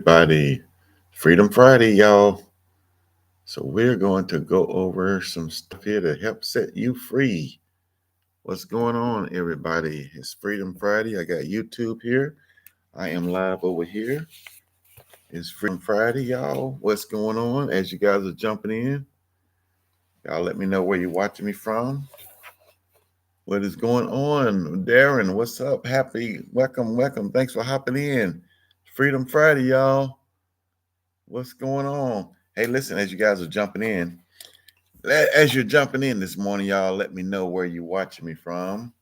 Everybody, Freedom Friday, y'all. So we're going to go over some stuff here to help set you free. What's going on, everybody? It's Freedom Friday. I got YouTube here. I am live over here. It's Freedom Friday, y'all. What's going on? As you guys are jumping in, y'all let me know where you're watching me from. What is going on? Darren, what's up? Happy, welcome. Thanks for hopping in. Freedom Friday, y'all. What's going on? Hey, listen, as you guys are jumping in, as you're jumping in this morning, y'all, let me know where you're watching me from.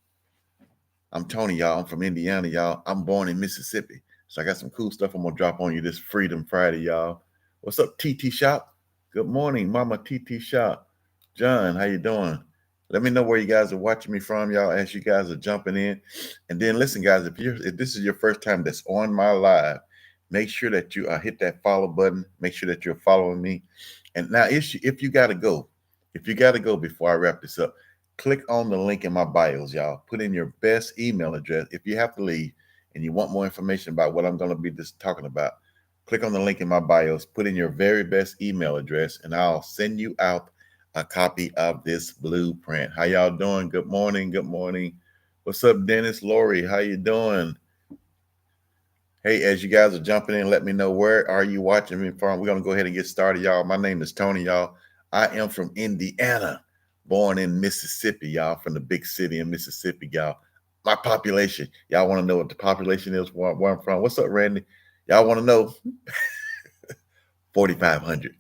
I'm Tony, y'all. I'm from Indiana, y'all. I'm born in Mississippi. So I got some cool stuff I'm going to drop on you this Freedom Friday, y'all. What's up, TT Shop? Good morning, Mama TT Shop. John, how you doing? Let me know where you guys are watching me from, y'all, as you guys are jumping in. And then listen, guys, if this is your first time that's on my live, make sure that you hit that follow button. Make sure that you're following me. And now, if you got to go, before I wrap this up, click on the link in my bios, y'all. Put in your best email address. If you have to leave and you want more information about what I'm going to be just talking about, click on the link in my bios. Put in your very best email address, and I'll send you out a copy of this blueprint. How y'all doing? Good morning. Good morning. What's up, Dennis? Lori, how you doing? Hey, as you guys are jumping in, let me know where are you watching me from. We're going to go ahead and get started, y'all. My name is Tony, y'all. I am from Indiana, born in Mississippi, y'all, from the big city in Mississippi, y'all. My population, y'all want to know what the population is, where I'm from. What's up, Randy? Y'all want to know? 4,500.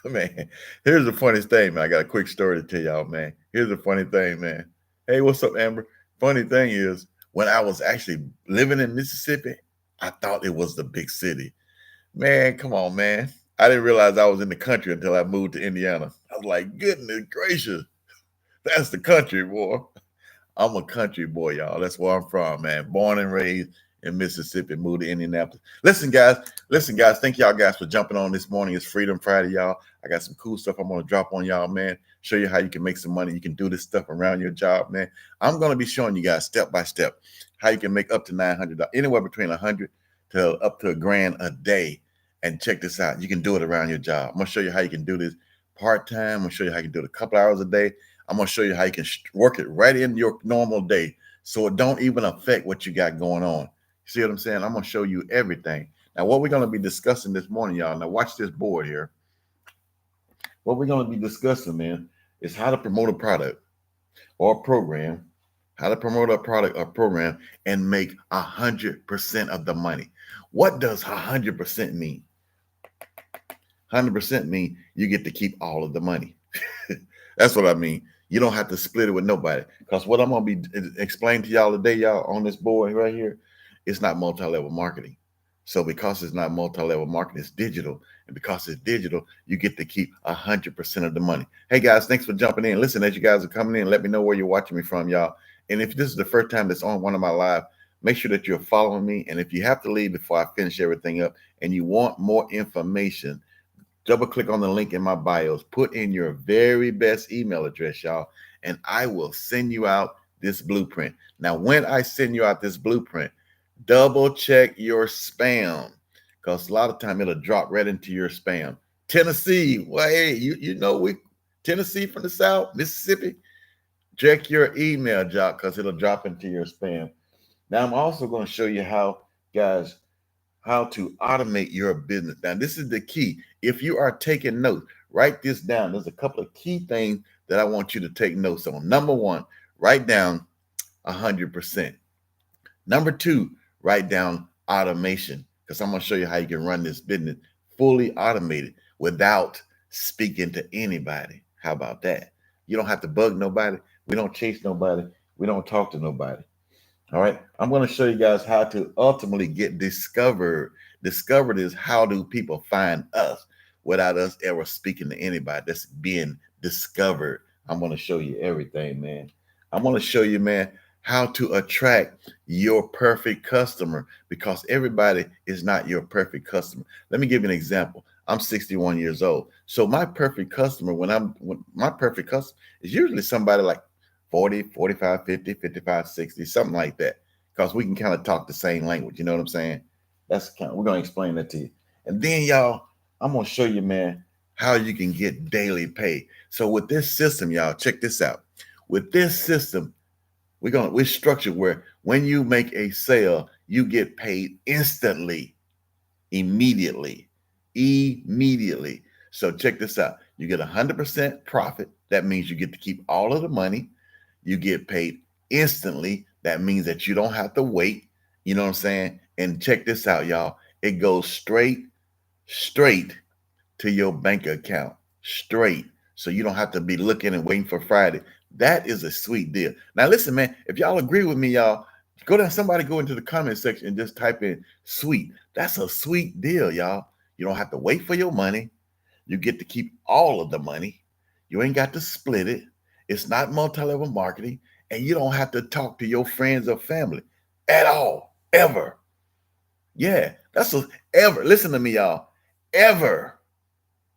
Man, here's the funniest thing, man. I got a quick story to tell y'all, man. Here's the funny thing, man. Hey, what's up, Amber? Funny thing is, when I was actually living in Mississippi, I thought it was the big city. Man, come on, man. I didn't realize I was in the country until I moved to Indiana. I was like, goodness gracious, that's the country, boy. I'm a country boy, y'all. That's where I'm from, man. Born and raised in Mississippi, moved to Indianapolis. Listen, guys. Thank y'all guys for jumping on this morning. It's Freedom Friday, y'all. I got some cool stuff I'm going to drop on y'all, man. Show you how you can make some money. You can do this stuff around your job, man. I'm going to be showing you guys step by step how you can make up to $900, anywhere between 100 to up to $1,000 a day. And check this out. You can do it around your job. I'm going to show you how you can do this part-time. I'm going to show you how you can do it a couple hours a day. I'm going to show you how you can work it right in your normal day so it don't even affect what you got going on. You see what I'm saying? I'm going to show you everything. Now, what we're going to be discussing this morning, y'all, now watch this board here. What we're going to be discussing, man, is how to promote a product or a program, how to promote a product or program and make 100% of the money. What does 100% mean? 100% mean you get to keep all of the money. That's what I mean. You don't have to split it with nobody. Because what I'm going to be explaining to y'all today, y'all, on this board right here, it's not multi-level marketing. So because it's not multi-level marketing, it's digital. And because it's digital, you get to keep 100% of the money. Hey, guys, thanks for jumping in. Listen, as you guys are coming in, let me know where you're watching me from, y'all. And if this is the first time that's on one of my live, make sure that you're following me. And if you have to leave before I finish everything up and you want more information, double click on the link in my bios, put in your very best email address, y'all, and I will send you out this blueprint. Now, when I send you out this blueprint, double check your spam because a lot of time it'll drop right into your spam. Tennessee, well, hey, you know we Tennessee from the South, Mississippi, check your email, job, because it'll drop into your spam. Now, I'm also going to show you how, guys, how to automate your business. Now, this is the key. If you are taking notes, write this down. There's a couple of key things that I want you to take notes on. Number one, write down 100%. Number two, write down automation, because I'm going to show you how you can run this business fully automated without speaking to anybody. How about that? You don't have to bug nobody. We don't chase nobody. We don't talk to nobody. All right. I'm going to show you guys how to ultimately get discovered. Discovered is how do people find us without us ever speaking to anybody. That's being discovered. I'm going to show you everything, man. I'm going to show you, man, how to attract your perfect customer because everybody is not your perfect customer. Let me give you an example. I'm 61 years old. So my perfect customer, when my perfect customer is usually somebody like 40, 45, 50, 55, 60, something like that. Because we can kind of talk the same language. You know what I'm saying? We're going to explain that to you. And then y'all, I'm gonna show you, man, how you can get daily pay. So with this system, y'all, check this out. With this system, we're structured where when you make a sale, you get paid instantly, immediately, immediately. So check this out. You get 100% profit. That means you get to keep all of the money. You get paid instantly. That means that you don't have to wait. You know what I'm saying? And check this out, y'all. It goes straight to your bank account. Straight. So you don't have to be looking and waiting for Friday. That is a sweet deal. Now listen, man, if y'all agree with me, y'all, somebody go into the comment section and just type in sweet. That's a sweet deal, y'all. You don't have to wait for your money. You get to keep all of the money. You ain't got to split it. It's not multi-level marketing, and you don't have to talk to your friends or family at all, ever. Yeah, ever. Listen to me, y'all. Ever.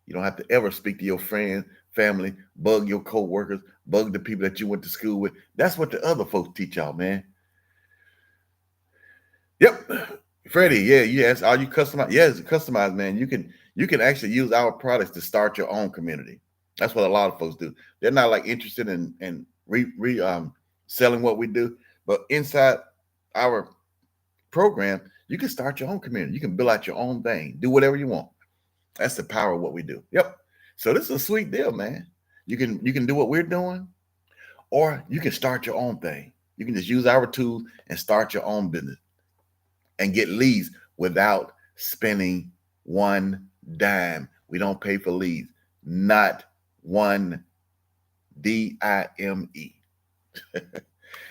You don't have to ever speak to your friends, family, bug your co-workers, bug the people that you went to school with. That's what the other folks teach y'all, man. Yep. Freddie, yeah, yes. Are you customized? Yes, customized, man. You can actually use our products to start your own community. That's what a lot of folks do. They're not like interested in selling what we do, but inside our program, you can start your own community. You can build out your own thing, do whatever you want. That's the power of what we do. Yep. So this is a sweet deal, man. You can do what we're doing, or you can start your own thing. You can just use our tools and start your own business and get leads without spending one dime. We don't pay for leads, not one dime.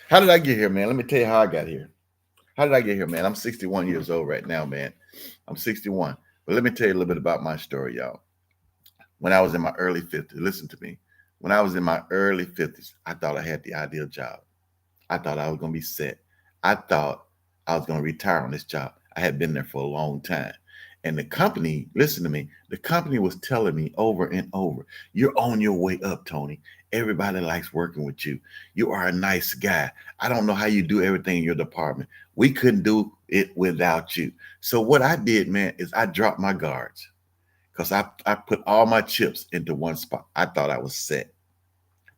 How did I get here, man? Let me tell you how I got here. How did I get here, man? I'm 61 years old right now, man. I'm 61. But let me tell you a little bit about my story, y'all. When I was in my early 50s, listen to me. When I was in my early 50s, I thought I had the ideal job. I thought I was going to be set. I thought I was going to retire on this job. I had been there for a long time. And the company, listen to me, the company was telling me over and over, you're on your way up, Tony. Everybody likes working with you. You are a nice guy. I don't know how you do everything in your department. We couldn't do it without you. So what I did, man, is I dropped my guards because I put all my chips into one spot. I thought I was set.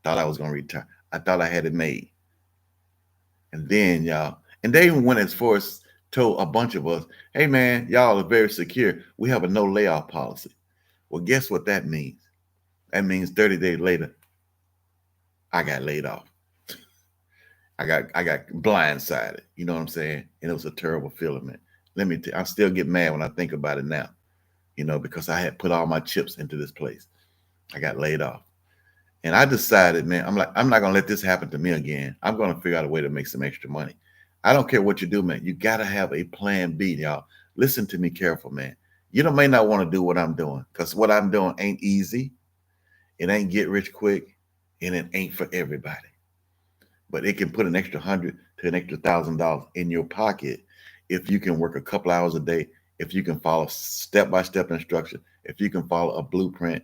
Thought I was going to retire. I thought I had it made. And then, y'all, and they even went as far as told a bunch of us, hey, man, y'all are very secure. We have a no layoff policy. Well, guess what that means? That means 30 days later, I got laid off. I got blindsided. You know what I'm saying? And it was a terrible feeling, man. I still get mad when I think about it now, because I had put all my chips into this place. I got laid off. And I decided, man, I'm not going to let this happen to me again. I'm going to figure out a way to make some extra money. I don't care what you do, man. You got to have a plan B, y'all. Listen to me careful, man. You may not want to do what I'm doing because what I'm doing ain't easy. It ain't get rich quick, and it ain't for everybody. But it can put an extra $100 to an extra $1,000 in your pocket if you can work a couple hours a day, if you can follow step-by-step instruction, if you can follow a blueprint.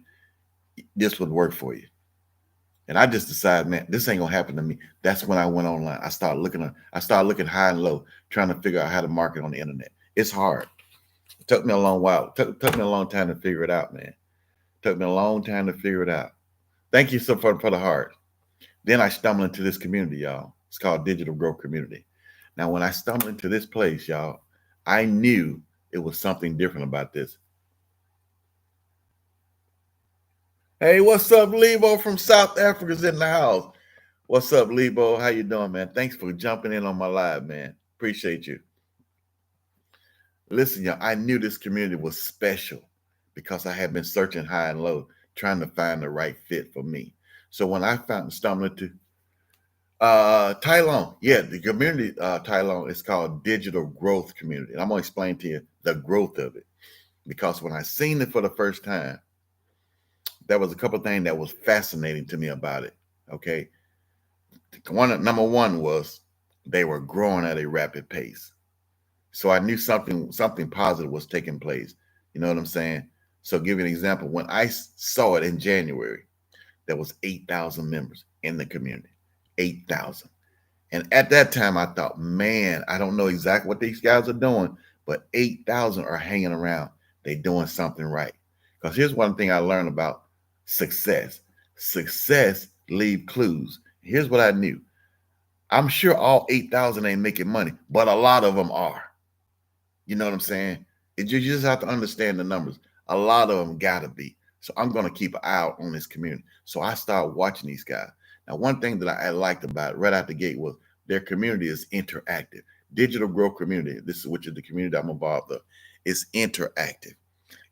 This would work for you. And I just decided, man, this ain't gonna happen to me. That's when I went online. I started looking high and low, trying to figure out how to market on the internet. It's hard. It took me a long while. Took me a long time to figure it out, man. Took me a long time to figure it out. Thank you so for the heart. Then I stumbled into this community, y'all. It's called Digital Growth Community. Now, when I stumbled into this place, y'all, I knew it was something different about this. Hey, what's up, Lebo from South Africa's in the house. What's up, Lebo? How you doing, man? Thanks for jumping in on my live, man. Appreciate you. Listen, y'all, I knew this community was special because I had been searching high and low, trying to find the right fit for me. So when I stumbled into Tylon, yeah, the community Tylon is called Digital Growth Community. And I'm gonna explain to you the growth of it because when I seen it for the first time, there was a couple of things that was fascinating to me about it. Okay, number one was they were growing at a rapid pace. So I knew something positive was taking place. You know what I'm saying? So give you an example. When I saw it in January, there was 8,000 members in the community. 8,000. And at that time, I thought, man, I don't know exactly what these guys are doing, but 8,000 are hanging around. they're doing something right. Because here's one thing I learned about success. Success leave clues. Here's what I knew. I'm sure all 8,000 ain't making money, but a lot of them are. You know what I'm saying? You just have to understand the numbers. A lot of them gotta be. So I'm gonna keep an eye out on this community. So I started watching these guys. Now, one thing that I liked about it right out the gate was their community is interactive. Digital Growth Community, this is which is the community I'm involved in, is interactive.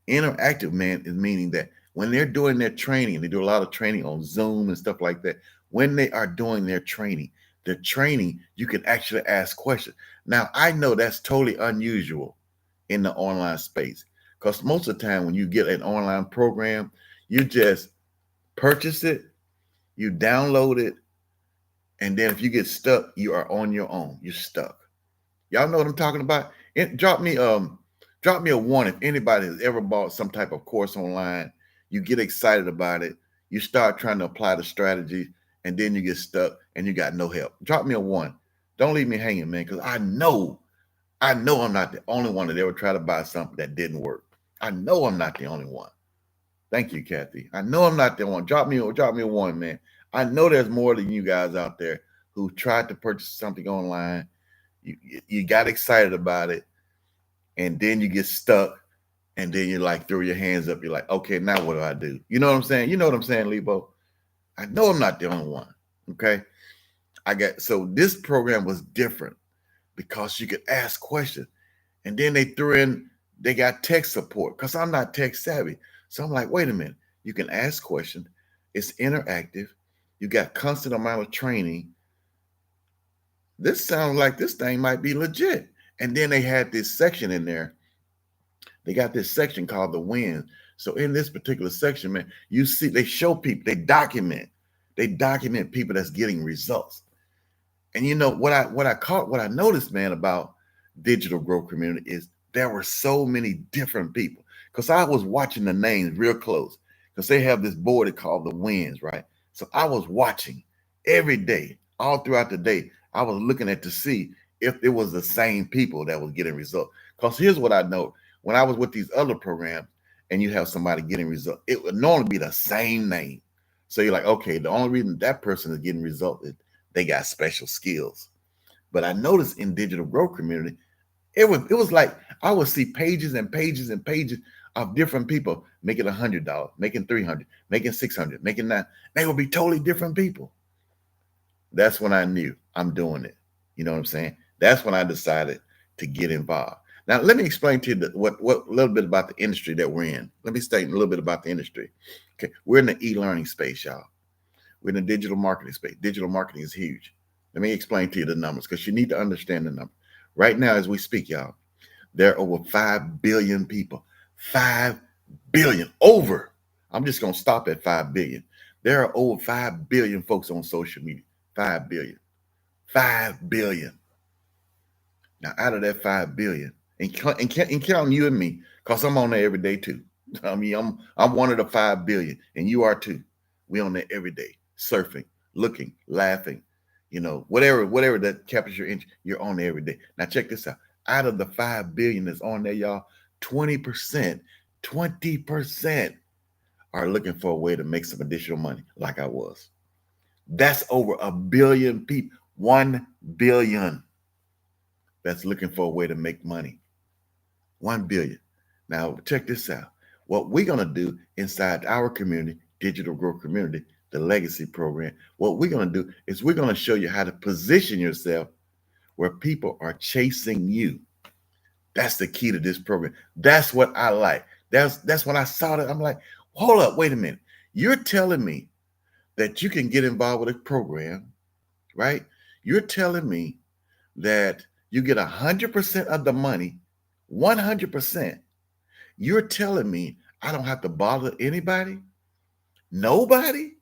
Interactive, man, is meaning that when they're doing their training, they do a lot of training on Zoom and stuff like that. When they are doing their training, you can actually ask questions. Now, I know that's totally unusual in the online space because most of the time when you get an online program, you just purchase it, you download it, and then if you get stuck, you are on your own. You're stuck. Y'all know what I'm talking about? Drop me a one if anybody has ever bought some type of course online. You get excited about it, you start trying to apply the strategy, and then you get stuck and you got no help. Drop me a one. Don't leave me hanging, man, because I know I'm not the only one that ever tried to buy something that didn't work. I know I'm not the only one. Thank you, Kathy. I know I'm not the one. Drop me a one, man. I know there's more than you guys out there who tried to purchase something online. You got excited about it, and then you get stuck, and then you like throw your hands up. You're like, okay, now what do I do? You know what I'm saying? You know what I'm saying, Lebo? I know I'm not the only one. Okay. So this program was different because you could ask questions. And then they got tech support because I'm not tech savvy. So I'm like, wait a minute. You can ask questions. It's interactive. You got constant amount of training. This sounds like this thing might be legit. And then they had this section in there. They got this section called the wins. So in this particular section, man, you see they show people, they document people that's getting results. And you know what I noticed, man, about Digital Growth Community is there were so many different people. Because I was watching the names real close. Because they have this board called the wins, right? So I was watching every day, all throughout the day. I was looking at to see if it was the same people that was getting results. Because here's what I know. When I was with these other programs and you have somebody getting results, it would normally be the same name. So you're like, okay, the only reason that person is getting results is they got special skills. But I noticed in Digital Growth Community, it was like I would see pages and pages and pages of different people making $100, making $300, making $600, making that. They would be totally different people. That's when I knew I'm doing it. You know what I'm saying? That's when I decided to get involved. Now, let me explain to you what a little bit about the industry that we're in. Let me state a little bit about the industry. Okay, we're in the e-learning space, y'all. We're in the digital marketing space. Digital marketing is huge. Let me explain to you the numbers because you need to understand the number. Right now, as we speak, y'all, there are over 5 billion people. 5 billion over. I'm just going to stop at 5 billion. There are over 5 billion folks on social media. 5 billion. 5 billion. Now, out of that 5 billion, and count you and me, because I'm on there every day too. I mean, I'm one of the 5 billion, and you are too. We on there every day, surfing, looking, laughing, you know, whatever that captures your interest, you're on there every day. Now check this out. Out of the 5 billion that's on there, y'all, 20% are looking for a way to make some additional money, like I was. That's over 1 billion people. 1 billion that's looking for a way to make money. 1 billion. Now, check this out. What we're going to do inside our community, Digital Growth Community, the Legacy Program, what we're going to do is we're going to show you how to position yourself where people are chasing you. That's the key to this program. That's what I like. That's when I saw that. I'm like, hold up, wait a minute. You're telling me that you can get involved with a program, right? You're telling me that you get 100% of the money, 100%. You're telling me I don't have to bother anybody? Nobody?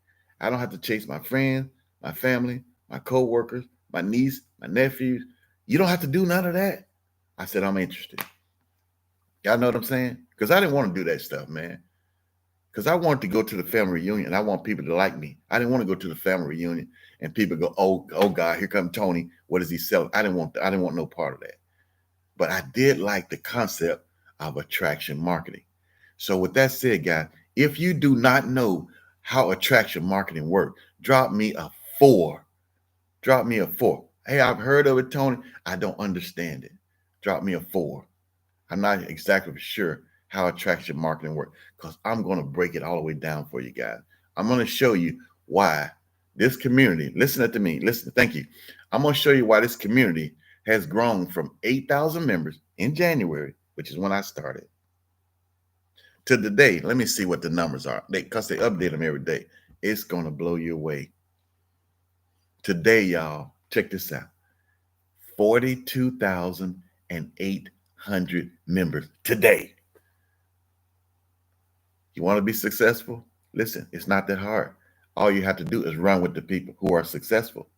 I don't have to chase my friends, my family, my co-workers, my niece, my nephews. You don't have to do none of that. I said, I'm interested. Y'all know what I'm saying? Because I didn't want to do that stuff, man. Because I wanted to go to the family reunion. I want people to like me. I didn't want to go to the family reunion and people go, oh God, here come Tony. What is he selling? I didn't want no part of that. But I did like the concept of attraction marketing. So with that said, guys, if you do not know how attraction marketing works, drop me a 4. Drop me a 4. Hey, I've heard of it, Tony. I don't understand it. Drop me a 4. I'm not exactly sure how attraction marketing works because I'm going to break it all the way down for you guys. I'm going to show you why this community, listen to me, listen, thank you. I'm going to show you why this community has grown from 8,000 members in January, which is when I started, to today. Let me see what the numbers are because they update them every day. It's going to blow you away. Today, y'all, check this out. 42,800 members today. You want to be successful? Listen, it's not that hard. All you have to do is run with the people who are successful.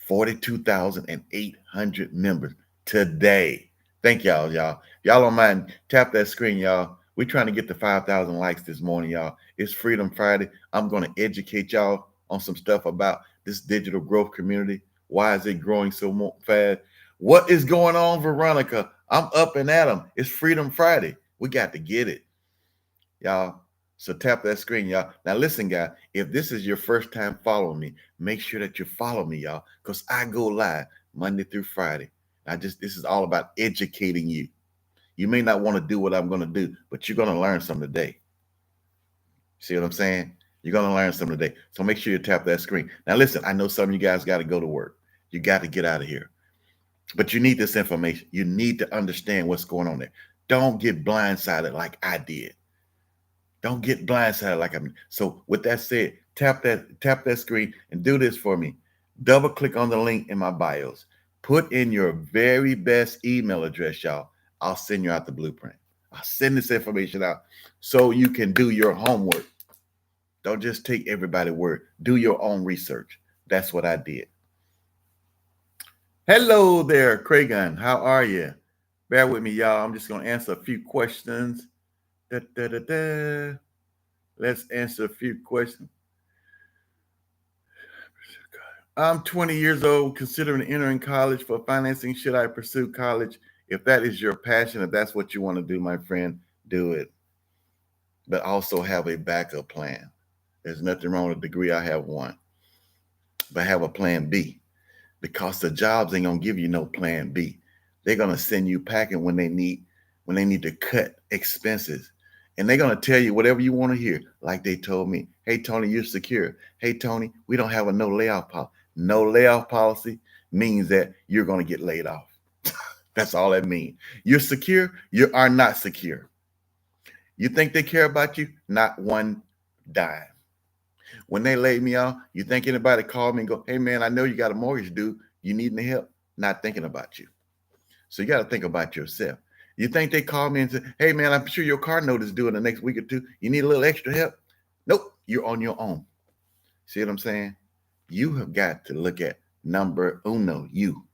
42,800 members today. Thank y'all, y'all. Y'all don't mind, tap that screen, y'all. We're trying to get to 5,000 likes this morning, y'all. It's Freedom Friday. I'm going to educate y'all on some stuff about this digital growth community. Why is it growing so fast? What is going on, Veronica? I'm up and at 'em. It's Freedom Friday. We got to get it, y'all. So tap that screen, y'all. Now listen, guys, if this is your first time following me, make sure that you follow me, y'all, because I go live Monday through Friday. This is all about educating you. You may not want to do what I'm going to do, but you're going to learn something today. See what I'm saying? You're going to learn something today. So make sure you tap that screen. Now listen, I know some of you guys got to go to work. You got to get out of here. But you need this information. You need to understand what's going on there. Don't get blindsided like I did. Don't get blindsided like I'm. So with that said, tap that screen and do this for me. Double click on the link in my bios. Put in your very best email address, y'all. I'll send you out the blueprint. I'll send this information out so you can do your homework. Don't just take everybody's word. Do your own research. That's what I did. Hello there, Craigan. How are you? Bear with me, y'all. I'm just going to answer a few questions. Let's answer a few questions. I'm 20 years old, considering entering college for financing. Should I pursue college? If that is your passion, if that's what you want to do, my friend, do it. But also have a backup plan. There's nothing wrong with a degree. I have one. But have a plan B, because the jobs ain't going to give you no plan B. They're going to send you packing when they need to cut expenses. And they're going to tell you whatever you want to hear. Like they told me, hey, Tony, you're secure. Hey, Tony, we don't have a no layoff policy. No layoff policy means that you're going to get laid off. That's all that means. You're secure. You are not secure. You think they care about you? Not one dime. When they laid me off, you think anybody called me and go, hey, man, I know you got a mortgage due. You need any help? Not thinking about you. So you got to think about yourself. You think they call me and say, hey, man, I'm sure your car note is due in the next week or two. You need a little extra help? Nope, you're on your own. See what I'm saying? You have got to look at number uno, you,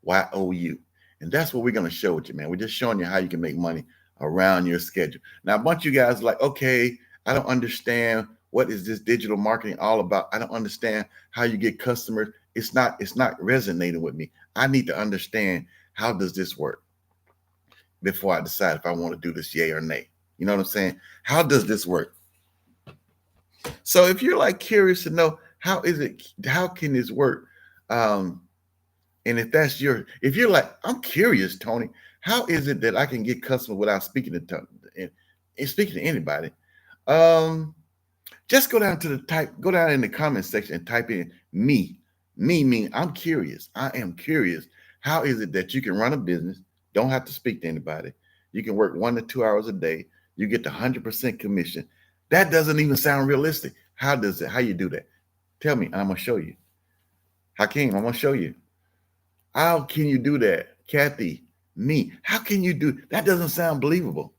Y-O-U. And that's what we're going to show with you, man. We're just showing you how you can make money around your schedule. Now, a bunch of you guys are like, okay, I don't understand. What is this digital marketing all about? I don't understand how you get customers. It's not resonating with me. I need to understand, how does this work before I decide if I want to do this, yay or nay. You know what I'm saying? How does this work? So if you're like curious to know, how can this work? And if you're like, I'm curious, Tony, how is it that I can get customers without speaking to anybody? Just go down in the comment section and type in me. Me mean I'm curious. I am curious. How is it that you can run a business, don't have to speak to anybody? You can work 1 to 2 hours a day. You get the 100% commission. That doesn't even sound realistic. How you do that? Tell me, and I'm going to show you. Hakeem, I'm going to show you. How can you do that? Kathy, me, how can you do that? Doesn't sound believable.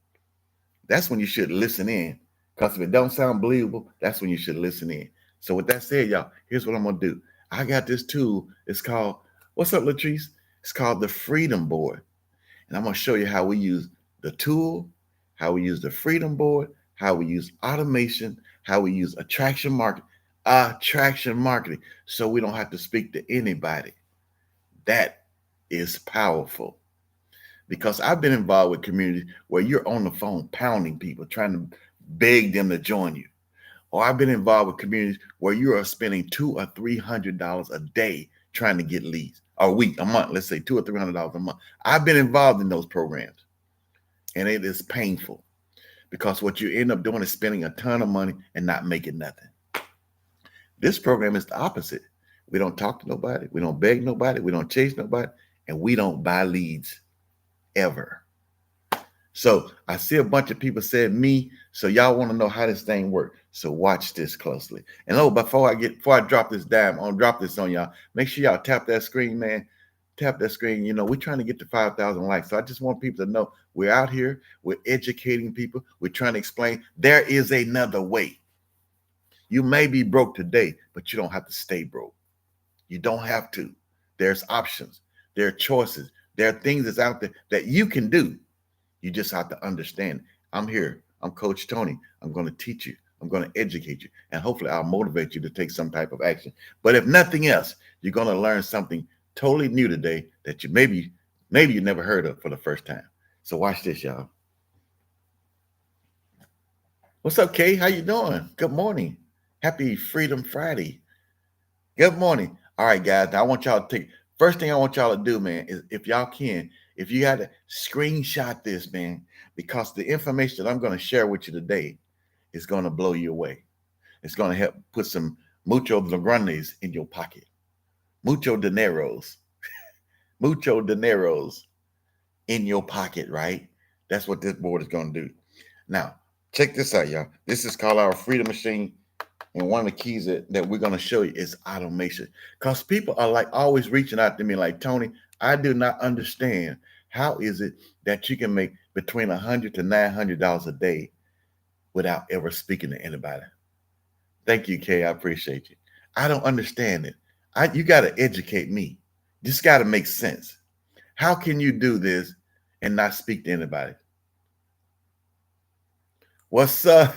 That's when you should listen in. Because if it don't sound believable, that's when you should listen in. So with that said, y'all, here's what I'm going to do. I got this tool. It's called, what's up, Latrice? It's called the Freedom Board. And I'm going to show you how we use the tool, how we use the Freedom Board, how we use automation, how we use attraction marketing, so we don't have to speak to anybody. That is powerful. because I've been involved with communities where you're on the phone pounding people, trying to beg them to join you. Or I've been involved with communities where you are spending $200 or $300 a day trying to get leads, a week, a month, let's say $200 or $300 a month. I've been involved in those programs, and it is painful because what you end up doing is spending a ton of money and not making nothing. This program is the opposite. We don't talk to nobody, we don't beg nobody, we don't chase nobody, and we don't buy leads ever. So I see a bunch of people said me. So y'all want to know how this thing works. So watch this closely. And before I drop this dime, I'll drop this on y'all. Make sure y'all tap that screen, man. Tap that screen. You know, we're trying to get to 5,000 likes. So I just want people to know we're out here. We're educating people. We're trying to explain there is another way. You may be broke today, but you don't have to stay broke. You don't have to. There's options. There are choices. There are things that's out there that you can do. You just have to understand. I'm here. I'm Coach Tony. I'm going to teach you. I'm going to educate you. And hopefully I'll motivate you to take some type of action. But if nothing else, you're going to learn something totally new today that you maybe you never heard of for the first time. So watch this, y'all. What's up, Kay? How you doing? Good morning. Happy Freedom Friday. Good morning. All right, guys. Now I want y'all to take, first thing I want y'all to do, man, is if y'all can, if you had to screenshot this, man, because the information that I'm going to share with you today is going to blow you away. It's going to help put some mucho grandes in your pocket. Mucho dineros. Mucho dineros in your pocket, right? That's what this board is going to do. Now, check this out, y'all. This is called our Freedom Machine. And one of the keys that we're going to show you is automation. Because people are like always reaching out to me like, Tony, I do not understand. How is it that you can make between $100 to $900 a day without ever speaking to anybody? Thank you, Kay. I appreciate you. I don't understand it. You got to educate me. This got to make sense. How can you do this and not speak to anybody? What's up?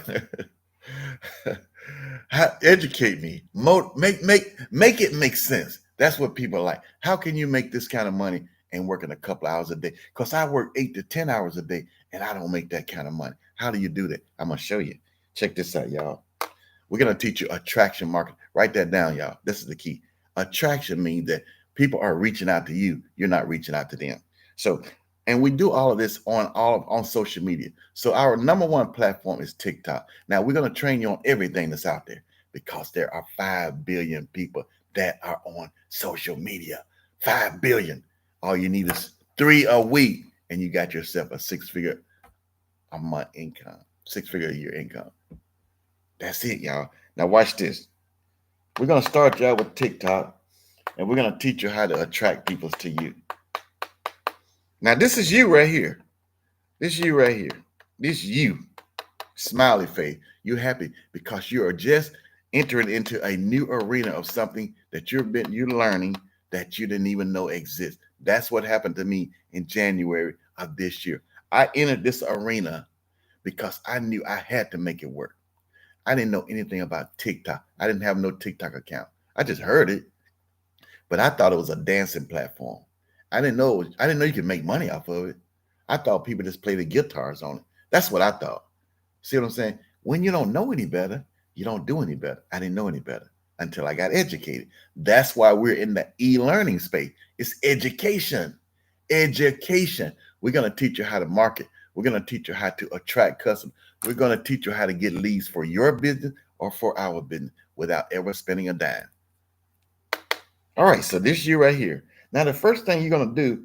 Educate me. Make it make sense. That's what people like. How can you make this kind of money and working a couple hours a day? Because I work 8 to 10 hours a day and I don't make that kind of money. How do you do that? I'm gonna show you. Check this out, y'all. We're gonna teach you attraction marketing. Write that down, y'all. This is the key. Attraction means that people are reaching out to you. You're not reaching out to them. So, and we do all of this on social media. So our number one platform is TikTok. Now we're going to train you on everything that's out there because there are 5 billion people that are on social media. 5 billion. All you need is 3 a week, and you got yourself a 6-figure a month income, 6-figure a year income. That's it, y'all. Now watch this. We're going to start y'all with TikTok, and we're going to teach you how to attract people to you. Now, this is you right here. This is you right here. This you. Smiley face. You're happy because you are just entering into a new arena of something that you're learning that you didn't even know exists. That's what happened to me in January of this year. I entered this arena because I knew I had to make it work. I didn't know anything about TikTok. I didn't have no TikTok account. I just heard it, but I thought it was a dancing platform. I didn't know you could make money off of it. I thought people just play the guitars on it. That's what I thought. See what I'm saying? When you don't know any better, you don't do any better. I didn't know any better until I got educated. That's why we're in the e-learning space. It's education. Education. We're going to teach you how to market. We're going to teach you how to attract customers. We're going to teach you how to get leads for your business or for our business without ever spending a dime. All right, so this you right here. Now, the first thing you're going to do,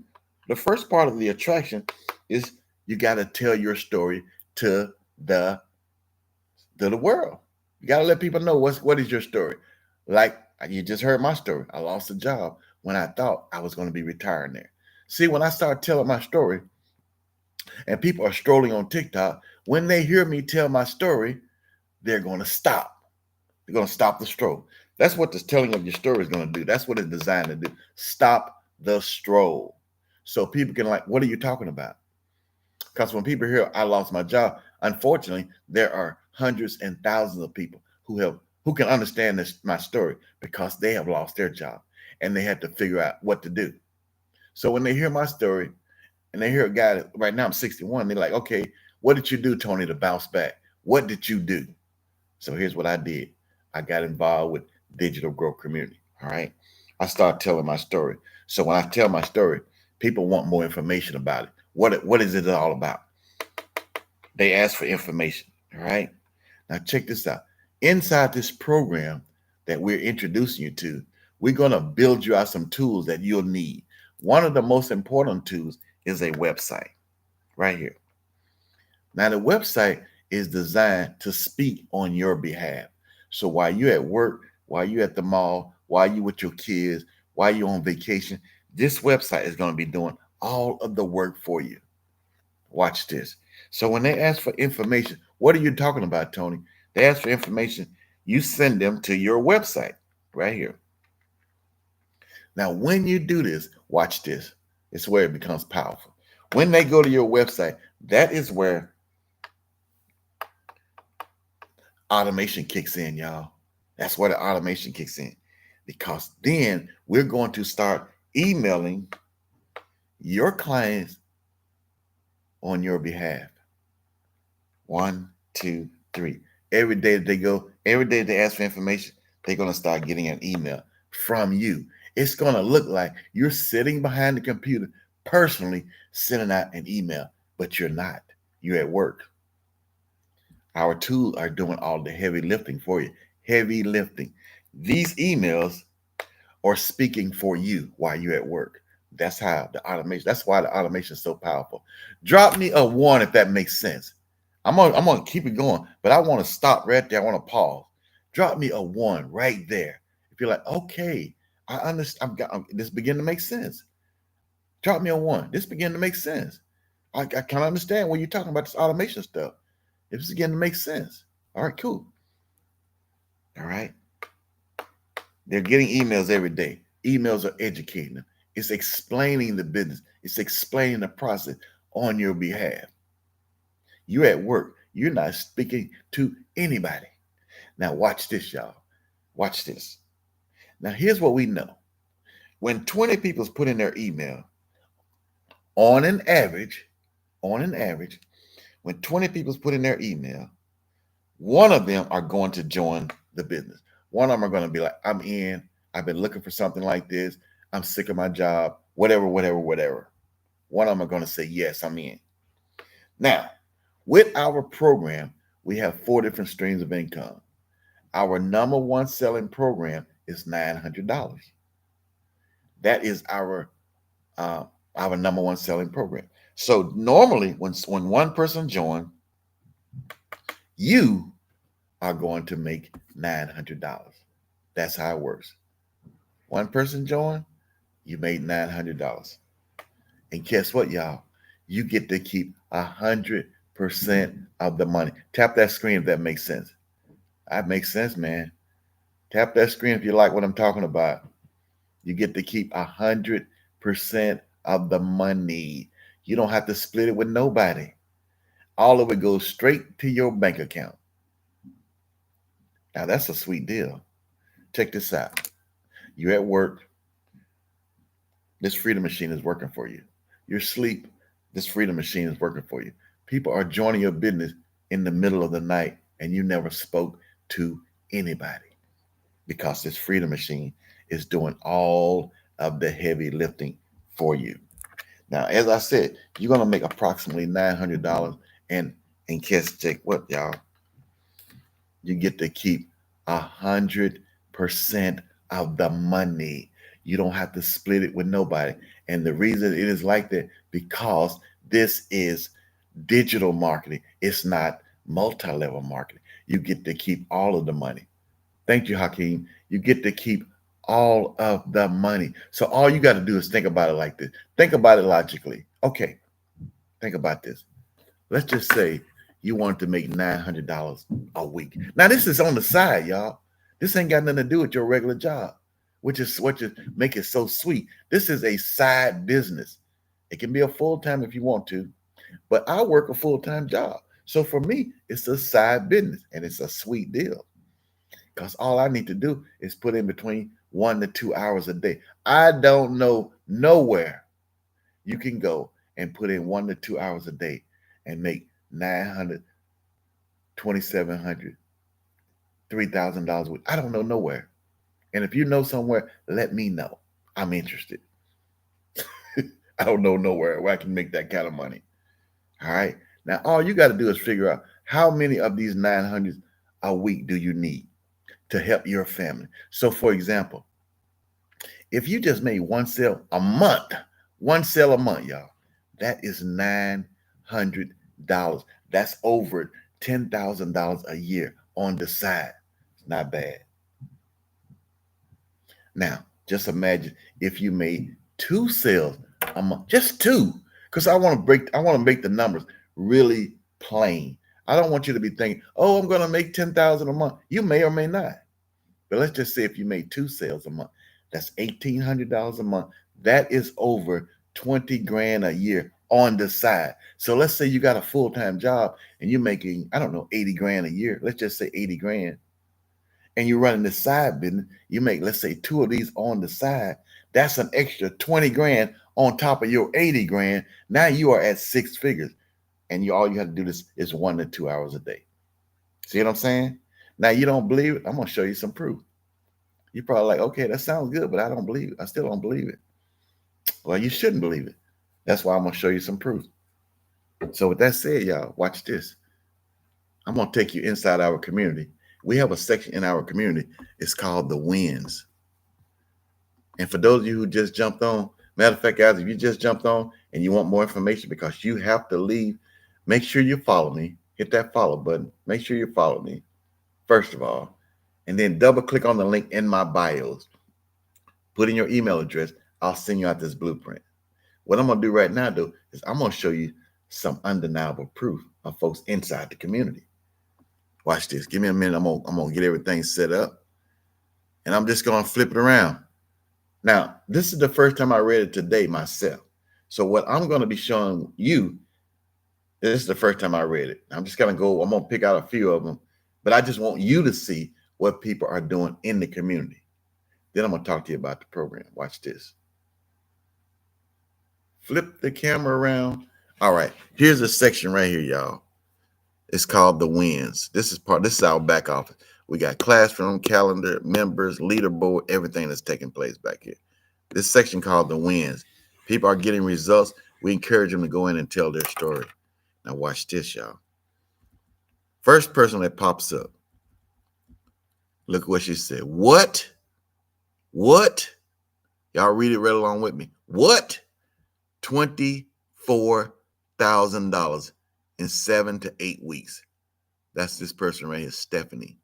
the first part of the attraction is you got to tell your story to the world. You got to let people know what is your story. Like you just heard my story. I lost a job when I thought I was going to be retiring there. See, when I start telling my story and people are strolling on TikTok, when they hear me tell my story, they're going to stop. They're going to stop the stroll. That's what the telling of your story is going to do. That's what it's designed to do. Stop the stroll. So people can like, what are you talking about? Because when people hear I lost my job, unfortunately, there are hundreds and thousands of people who can understand my story because they have lost their job and they had to figure out what to do. So when they hear my story and they hear a guy right now, I'm 61. They're like, okay, what did you do, Tony, to bounce back? What did you do? So here's what I did. I got involved with Digital Growth Community. All right. I started telling my story. So when I tell my story, people want more information about it. What is it all about? They ask for information. All right. Now check this out. Inside this program that we're introducing you to, we're going to build you out some tools that you'll need. One of the most important tools is a website right here. Now, the website is designed to speak on your behalf. So while you're at work, while you're at the mall, while you're with your kids, while you're on vacation, this website is going to be doing all of the work for you. Watch this. So when they ask for information, what are you talking about, Tony? They ask for information, you send them to your website right here. Now, when you do this, watch this. It's where it becomes powerful. When they go to your website, that is where automation kicks in, y'all. That's where the automation kicks in. Because then we're going to start emailing your clients on your behalf. 1, 2, 3. Every day that they go, every day they ask for information, they're going to start getting an email from you. It's going to look like you're sitting behind the computer personally sending out an email, but you're not. You're at work. Our tools are doing all the heavy lifting for you. Heavy lifting. These emails are speaking for you while you're at work. That's how the automation, that's why the automation is so powerful. Drop me a 1 if that makes sense. I'm gonna keep it going, but I want to stop right there. I want to pause. Drop me a 1 right there. If you're like, okay, I understand. This begin to make sense. Drop me a 1. This begin to make sense. I can understand when you're talking about this automation stuff. It's beginning to make sense. All right, cool. All right. They're getting emails every day. Emails are educating them. It's explaining the business. It's explaining the process on your behalf. You're at work. You're not speaking to anybody. Now watch this, y'all. Watch this. Now here's what we know. When 20 people put in their email, on an average, when 20 people put in their email, one of them are going to join the business. One of them are going to be like, I'm in. I've been looking for something like this. I'm sick of my job, whatever. One of them are going to say, yes, I'm in. Now, with our program, we have 4 different streams of income. Our number one selling program is $900. That is our number one selling program. So normally when one person joins, you are going to make $900. That's how it works. One person joined, you made $900. And guess what, y'all? You get to keep 100% of the money. Tap that screen if that makes sense. That makes sense, man. Tap that screen if you like what I'm talking about. You get to keep 100% of the money. You don't have to split it with nobody. All of it goes straight to your bank account. Now, that's a sweet deal. Check this out. You're at work. This Freedom Machine is working for you. You're asleep. This Freedom Machine is working for you. People are joining your business in the middle of the night, and you never spoke to anybody because this Freedom Machine is doing all of the heavy lifting for you. Now, as I said, you're going to make approximately $900. And check what, y'all? You get to keep 100% of the money. You don't have to split it with nobody. And the reason it is like that, because this is digital marketing. It's not multi-level marketing. You get to keep all of the money. Thank you, Hakeem. You get to keep all of the money. So all you got to do is think about it like this. Think about it logically. Okay, think about this. Let's just say you wanted to make $900 a week. Now, this is on the side, y'all. This ain't got nothing to do with your regular job, which is what you make it so sweet. This is a side business. It can be a full-time if you want to, but I work a full-time job. So for me, it's a side business, and it's a sweet deal because all I need to do is put in between 1 to 2 hours a day. I don't know nowhere you can go and put in 1 to 2 hours a day and make 900, 2,700, $3,000 a week. I don't know nowhere. And if you know somewhere, let me know. I'm interested. I don't know nowhere where I can make that kind of money. All right. Now, all you got to do is figure out how many of these 900s a week do you need to help your family. So, for example, if you just made one sale a month, one sale a month, y'all, that is $900. That's over $10,000 a year on the side. It's not bad. Now, just imagine if you made two sales a month, just two, because I want to make the numbers really plain. I don't want you to be thinking, oh, I'm going to make 10,000 a month. You may or may not. But let's just say if you made two sales a month, that's $1,800 a month. That is over 20 grand a year on the side. So let's say you got a full-time job and you're making, I don't know, 80 grand a year. Let's just say 80 grand. And you're running this side business. You make, let's say, two of these on the side. That's an extra 20 grand on top of your 80 grand. Now you are at six figures. And all you have to do is 1 to 2 hours a day. See what I'm saying? Now you don't believe it. I'm going to show you some proof. You're probably like, okay, that sounds good, but I don't believe it. I still don't believe it. Well, you shouldn't believe it. That's why I'm going to show you some proof. So with that said, y'all, watch this. I'm going to take you inside our community. We have a section in our community. It's called The Wins. And for those of you who just jumped on, matter of fact, guys, if you just jumped on and you want more information because you have to leave, make sure you follow me. Hit that follow button. Make sure you follow me, first of all. And then double click on the link in my bios. Put in your email address. I'll send you out this blueprint. What I'm going to do right now, though, is I'm going to show you some undeniable proof of folks inside the community. Watch this. Give me a minute. I'm gonna get everything set up. And I'm just going to flip it around. Now, this is the first time I read it today myself. So what I'm going to be showing you, this is the first time I read it. I'm just going to pick out a few of them. But I just want you to see what people are doing in the community. Then I'm going to talk to you about the program. Watch this. Flip the camera around. All right. Here's a section right here, y'all. It's called The Wins. This is our back office. We got classroom, calendar, members, leaderboard, everything that's taking place back here. This section called The Wins. People are getting results. We encourage them to go in and tell their story. Now watch this, y'all. First person that pops up. Look what she said. What? Y'all read it right along with me. What? $24,000 in 7 to 8 weeks. That's this person right here, Stephanie.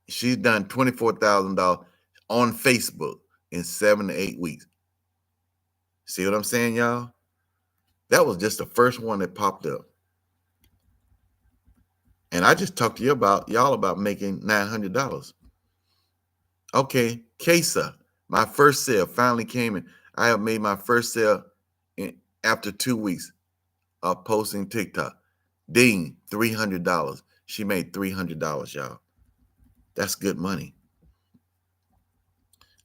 She's done $24,000 on Facebook in 7 to 8 weeks. See what I'm saying, y'all? That was just the first one that popped up. And I just talked to you about making $900. Okay, Kesa, my first sale finally came in. I have made my first sale after 2 weeks of posting TikTok. Ding, $300. She made $300, y'all. That's good money.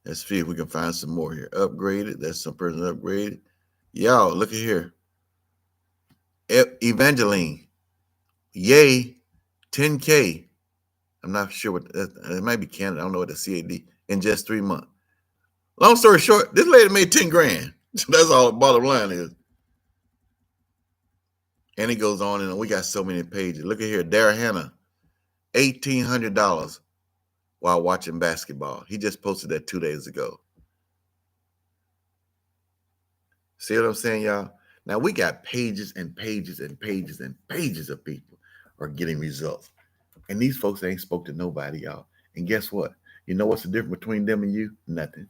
Let's see if we can find some more here. Upgraded. That's some person upgraded. Y'all, look at here. Evangeline. Yay. 10K. I'm not sure what it might be Canada. I don't know what the CAD in just 3 months. Long story short, this lady made 10 grand. That's all the bottom line is. And it goes on, and we got so many pages. Look at here. Dara Hannah, $1,800 while watching basketball. He just posted that 2 days ago. See what I'm saying, y'all? Now we got pages and pages and pages and pages of people are getting results. And these folks ain't spoke to nobody, y'all. And guess what? You know what's the difference between them and you? Nothing.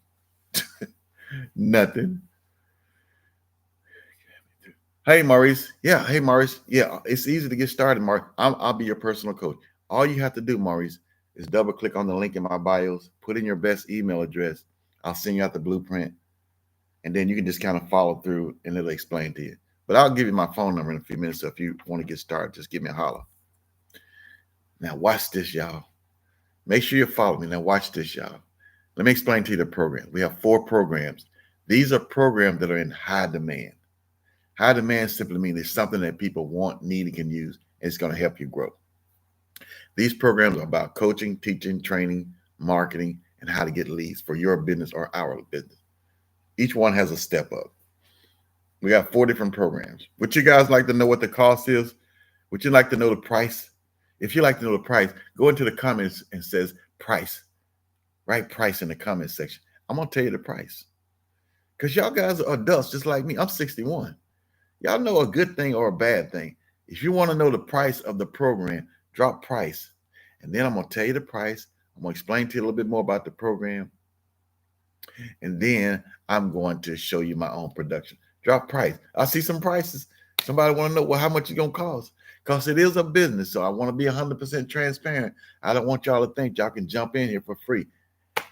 Nothing. Hey, Maurice. Yeah. Hey, Maurice. Yeah. It's easy to get started, Maurice. I'll be your personal coach. All you have to do, Maurice, is double click on the link in my bios, put in your best email address. I'll send you out the blueprint. And then you can just kind of follow through and it'll explain to you. But I'll give you my phone number in a few minutes. So if you want to get started, just give me a holler. Now watch this, y'all. Make sure you follow me. Now watch this, y'all. Let me explain to you the program. We have 4 programs. These are programs that are in high demand. High demand simply means it's something that people want, need, and can use, and it's going to help you grow. These programs are about coaching, teaching, training, marketing, and how to get leads for your business or our business. Each one has a step up. We got 4 different programs. Would you guys like to know what the cost is? Would you like to know the price? If you like to know the price, go into the comments and says price. Write price in the comment section. I'm going to tell you the price. Because y'all guys are adults just like me. I'm 61. Y'all know a good thing or a bad thing. If you want to know the price of the program, drop price. And then I'm going to tell you the price. I'm going to explain to you a little bit more about the program. And then I'm going to show you my own production. Drop price. I see some prices. Somebody want to know, well, how much it's going to cost? Because it is a business. So I want to be 100% transparent. I don't want y'all to think y'all can jump in here for free.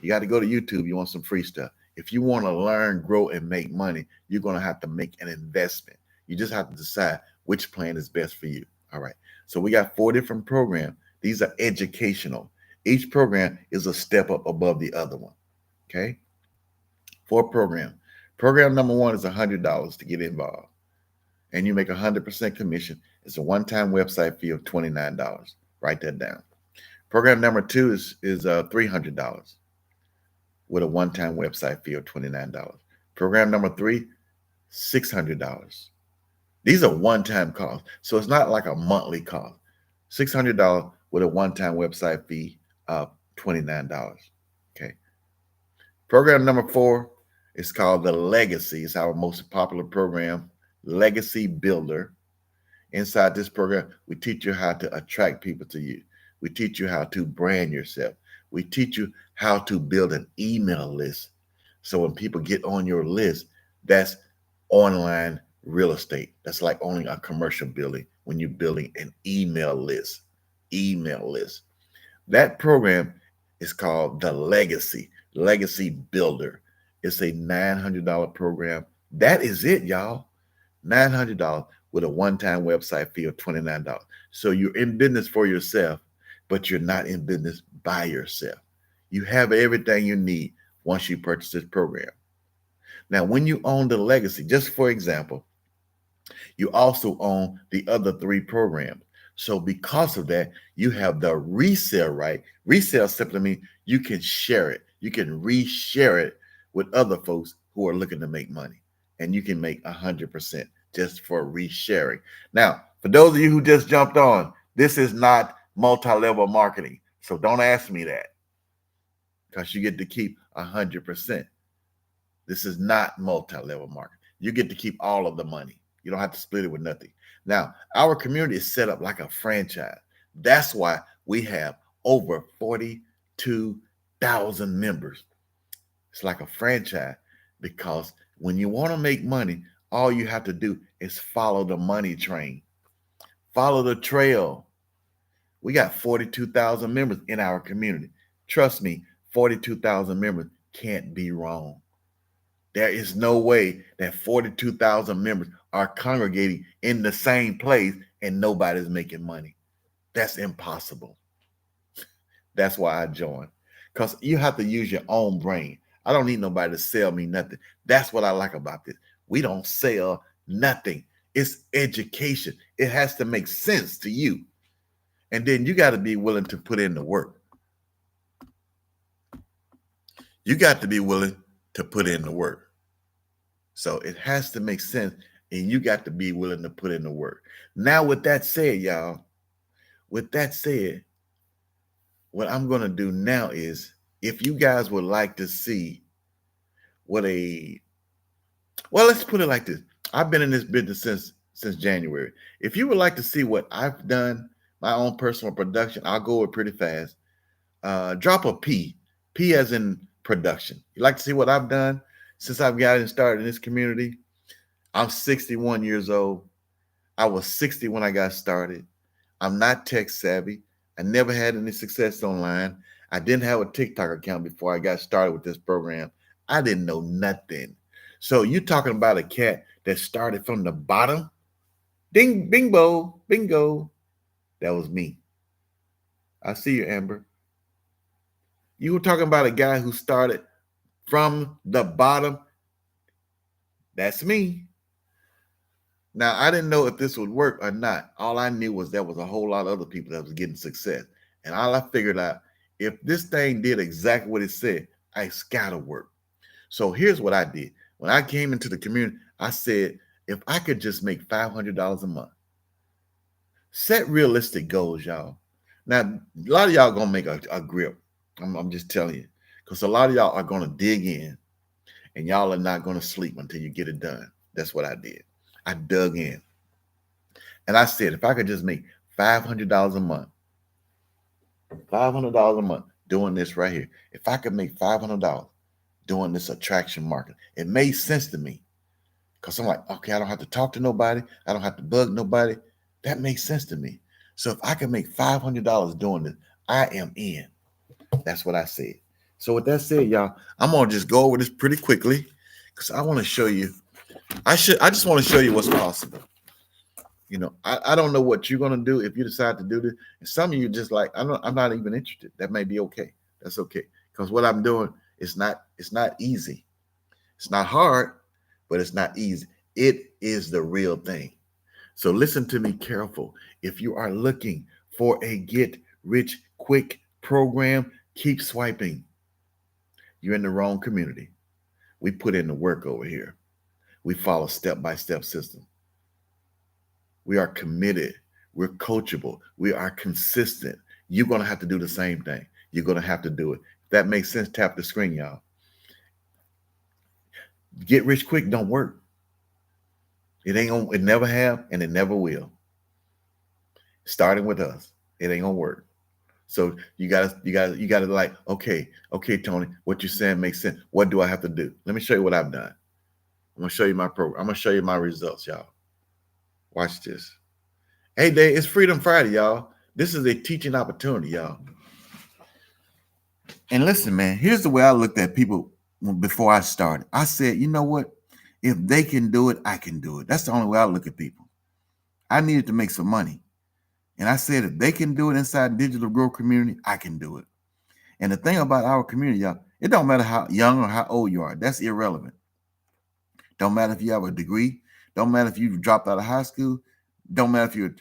You got to go to YouTube. You want some free stuff. If you want to learn, grow, and make money, you're going to have to make an investment. You just have to decide which plan is best for you. All right. So we got 4 different programs. These are educational. Each program is a step up above the other one. Okay. 4 programs. Program number 1 is $100 to get involved. And you make 100% commission. It's a one-time website fee of $29. Write that down. Program number 2 is $300 with a one-time website fee of $29. Program number 3, $600. These are one-time costs. So it's not like a monthly cost. $600 with a one-time website fee of $29. Okay. Program number 4 is called the Legacy. It's our most popular program, Legacy Builder. Inside this program, we teach you how to attract people to you. We teach you how to brand yourself. We teach you how to build an email list. So when people get on your list, that's online real estate. That's like owning a commercial building when you're building an email list. Email list. That program is called the Legacy Builder. It's a $900 program. That is it, y'all. $900 with a one-time website fee of $29. So you're in business for yourself, but you're not in business by yourself. You have everything you need once you purchase this program. Now, when you own the Legacy, just for example, you also own the other 3 programs. So because of that, you have the resale right. Resale simply means you can share it. You can reshare it with other folks who are looking to make money. And you can make 100% just for resharing. Now, for those of you who just jumped on, this is not multi-level marketing. So don't ask me that because you get to keep 100%. This is not multi-level marketing. You get to keep all of the money. You don't have to split it with nothing. Now, our community is set up like a franchise. That's why we have over 42,000 members. It's like a franchise because when you want to make money, all you have to do is follow the money train. Follow the trail. We got 42,000 members in our community. Trust me, 42,000 members can't be wrong. There is no way that 42,000 members are congregating in the same place and nobody's making money. That's impossible. That's why I joined. Because you have to use your own brain. I don't need nobody to sell me nothing. That's what I like about this. We don't sell nothing. It's education. It has to make sense to you. And then you got to be willing to put in the work. You got to be willing to put in the work. So it has to make sense, and you got to be willing to put in the work. Now, with that said, y'all, what I'm going to do now is, if you guys would like to see let's put it like this. I've been in this business since January. If you would like to see what I've done, my own personal production, I'll go over pretty fast. Drop a P as in production. You like to see what I've done since I've gotten started in this community? I'm 61 years old. I was 60 when I got started. I'm not tech savvy. I never had any success online. I didn't have a TikTok account before I got started with this program. I didn't know nothing. So you're talking about a cat that started from the bottom? Ding, bingo, bingo. That was me. I see you, Amber. You were talking about a guy who started from the bottom. That's me. Now, I didn't know if this would work or not. All I knew was there was a whole lot of other people that was getting success. And all I figured out, if this thing did exactly what it said, it's gotta work. So here's what I did. When I came into the community, I said, if I could just make $500 a month, set realistic goals, y'all. Now, a lot of y'all gonna make a grip. I'm just telling you, because a lot of y'all are gonna dig in, and y'all are not gonna sleep until you get it done. That's what I did. I dug in, and I said, if I could just make $500 a month, $500 a month doing this right here. If I could make $500 doing this attraction market, it made sense to me because I'm like, okay, I don't have to talk to nobody. I don't have to bug nobody. That makes sense to me. So if I can make $500 doing this, I am in. That's what I said. So with that said, y'all, I'm gonna just go over this pretty quickly because I want to show you. I just want to show you what's possible. I don't know what you're gonna do if you decide to do this. And some of you just like, I'm not even interested. That may be okay. That's okay. Because what I'm doing it's not easy. It's not hard, but it's not easy. It is the real thing. So listen to me careful. If you are looking for a get rich quick program, keep swiping. You're in the wrong community. We put in the work over here. We follow step-by-step system. We are committed. We're coachable. We are consistent. You're going to have to do the same thing. You're going to have to do it. If that makes sense, tap the screen, y'all. Get rich quick don't work. It never have, and it never will. Starting with us, it ain't gonna work. So you gotta like, okay, Tony, what you're saying makes sense. What do I have to do? Let me show you what I've done. I'm gonna show you my program. I'm gonna show you my results, y'all. Watch this. Hey, Dave, it's Freedom Friday, y'all. This is a teaching opportunity, y'all. And listen, man, here's the way I looked at people before I started. I said, you know what? If they can do it, I can do it. That's the only way I look at people. I needed to make some money. And I said, if they can do it inside digital growth community, I can do it. And the thing about our community, y'all, it don't matter how young or how old you are. That's irrelevant. Don't matter if you have a degree. Don't matter if you dropped out of high school. Don't matter if you're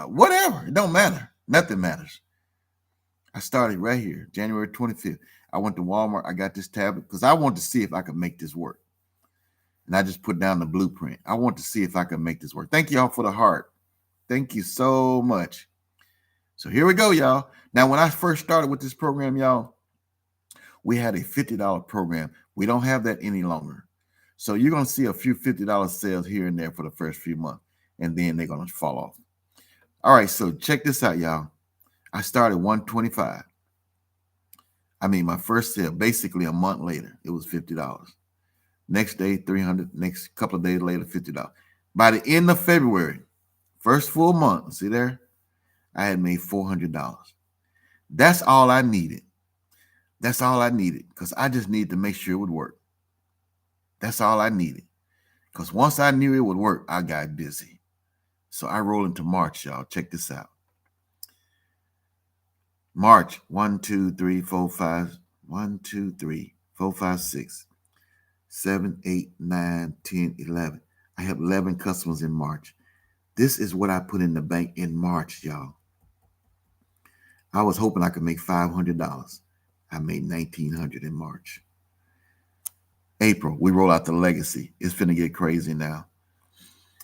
whatever. It don't matter. Nothing matters. I started right here, January 25th. I went to Walmart. I got this tablet because I wanted to see if I could make this work. And I just put down the blueprint. I want to see if I can make this work. Thank y'all for the heart. Thank you so much. So here we go, y'all. Now, when I first started with this program, y'all, we had a $50 program. We don't have that any longer. So you're going to see a few $50 sales here and there for the first few months, and then they're going to fall off. All right, so check this out, y'all. I started $125. I mean, my first sale, basically a month later, it was $50. Next day, $300. Next couple of days later, $50. By the end of February, first full month, see there, I had made $400. That's all I needed. That's all I needed because I just needed to make sure it would work. That's all I needed because once I knew it would work, I got busy. So I roll into March, y'all. Check this out. March, 1, 2, 3, 4, 5, 1, 2, 3, 4, 5, 6, 7, 8, 9, 10, 11. I have 11 customers in March. This is what I put in the bank in March, y'all. I was hoping I could make $500. I made $1,900 in March. April, we roll out the legacy. It's finna get crazy now.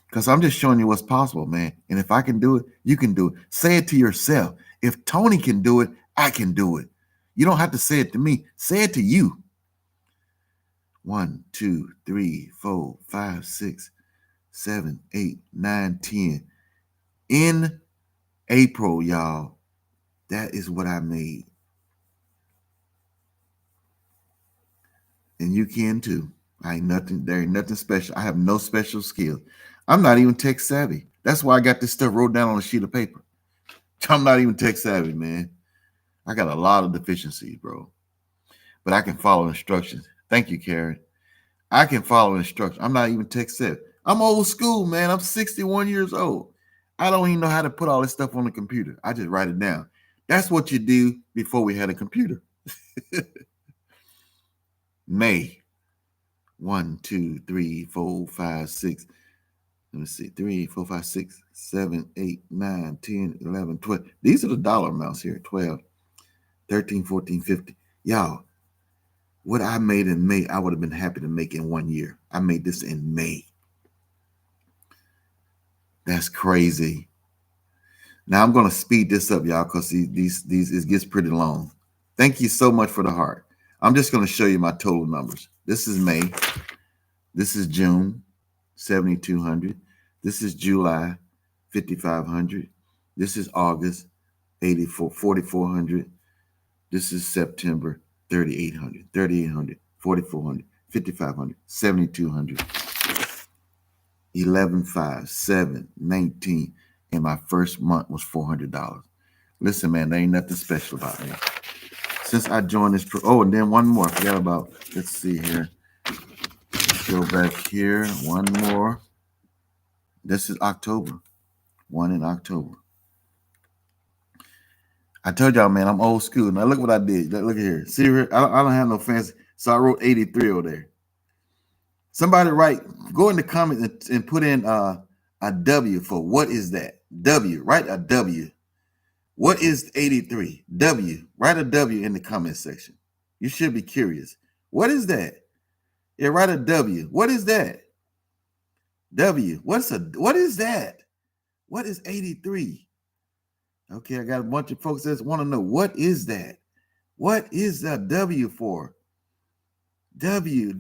Because I'm just showing you what's possible, man. And if I can do it, you can do it. Say it to yourself. If Tony can do it, I can do it. You don't have to say it to me. Say it to you. 1, 2, 3, 4, 5, 6, 7, 8, 9, 10. In April, y'all, that is what I made. And you can too. There ain't nothing special. I have no special skill. I'm not even tech savvy. That's why I got this stuff wrote down on a sheet of paper. I'm not even tech savvy, man. I got a lot of deficiencies, bro. But I can follow instructions. Thank you, Karen. I can follow instructions. I'm not even tech savvy. I'm old school, man. I'm 61 years old. I don't even know how to put all this stuff on the computer. I just write it down. That's what you do before we had a computer. May 1, 2, 3, 4, 5, 6. Let me see. 3, 4, 5, 6, 7, 8, 9, 10, 11, 12. These are the dollar amounts here. 12, 13, 14, 15. Y'all, what I made in May, I would have been happy to make in 1 year. I made this in May. That's crazy. Now I'm going to speed this up, y'all, because these it gets pretty long. Thank you so much for the heart. I'm just going to show you my total numbers. This is May. This is June, 7,200. This is July, 5,500. This is August, 4,400. This is September, 3,800, 3,800, 4,400, 5,500, 7,200, 11,500, 7, 19. And my first month was $400. Listen, man, there ain't nothing special about me. Since I joined this, and then one more. I forgot about, let's see here. Let's go back here. One more. This is October. One in October. I told y'all, man, I'm old school. Now look what I did. Look at here. See here? I don't have no fancy. So I wrote 83 over there. Somebody go in the comments and put in a W for what is that? W. Write a W. What is 83? W. Write a W in the comment section. You should be curious. What is that? Yeah, write a W. What is that? W. What is that? What is 83? Okay, I got a bunch of folks that want to know, what is that? What is the W for? W.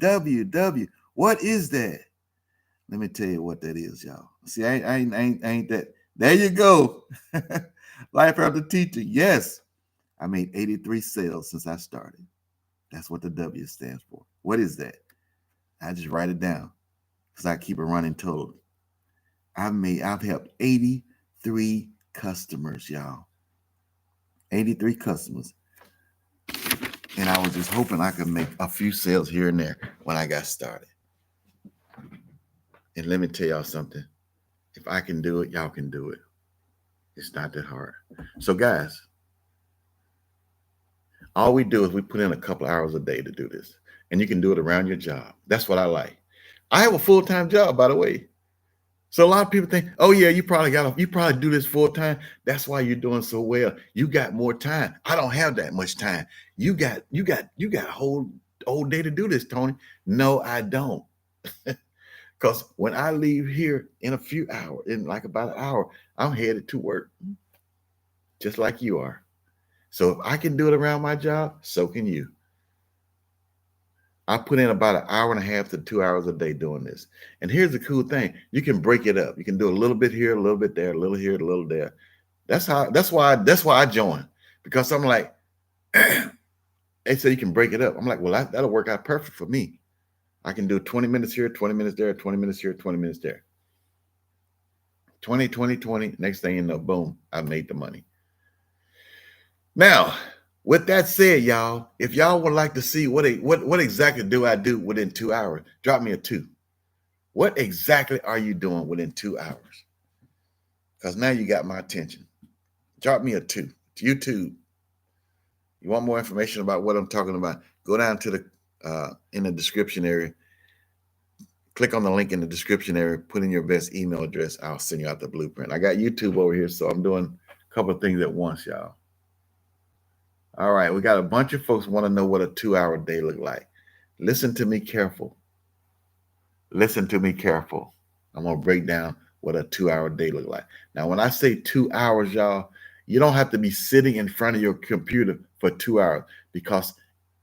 What is that? Let me tell you what that is, y'all. See, I ain't that. There you go. Life after teaching. Yes, I made 83 sales since I started. That's what the W stands for. What is that? I just write it down because I keep a running total. I've helped 83 customers, y'all. 83 customers. And I was just hoping I could make a few sales here and there when I got started. And let me tell y'all something. If I can do it, y'all can do it. It's not that hard. So guys, all we do is we put in a couple of hours a day to do this. And you can do it around your job. That's what I like. I have a full-time job, by the way. So a lot of people think, oh yeah, you probably do this full-time. That's why you're doing so well. You got more time. I don't have that much time. You got a whole day to do this, Tony. No, I don't. Because when I leave here in a few hours, in like about an hour, I'm headed to work, just like you are. So if I can do it around my job, so can you. I put in about an hour and a half to 2 hours a day doing this. And here's the cool thing. You can break it up. You can do a little bit here, a little bit there, a little here, a little there. That's why I joined, because I'm like, they say you can break it up. I'm like, well, that'll work out perfect for me. I can do 20 minutes here, 20 minutes there, 20 minutes here, 20 minutes there. 20, 20, 20. Next thing you know, boom, I made the money. Now, with that said, y'all, if y'all would like to see what exactly do I do within 2 hours, drop me a 2. What exactly are you doing within 2 hours? Because now you got my attention. Drop me a 2. YouTube. You want more information about what I'm talking about? Go down to the in the description area. Click on the link in the description area. Put in your best email address. I'll send you out the blueprint. I got YouTube over here, so I'm doing a couple of things at once, y'all. All right, we got a bunch of folks want to know what a 2-hour day look like. Listen to me careful. Listen to me careful. I'm going to break down what a 2-hour day look like. Now, when I say 2 hours, y'all, you don't have to be sitting in front of your computer for 2 hours, because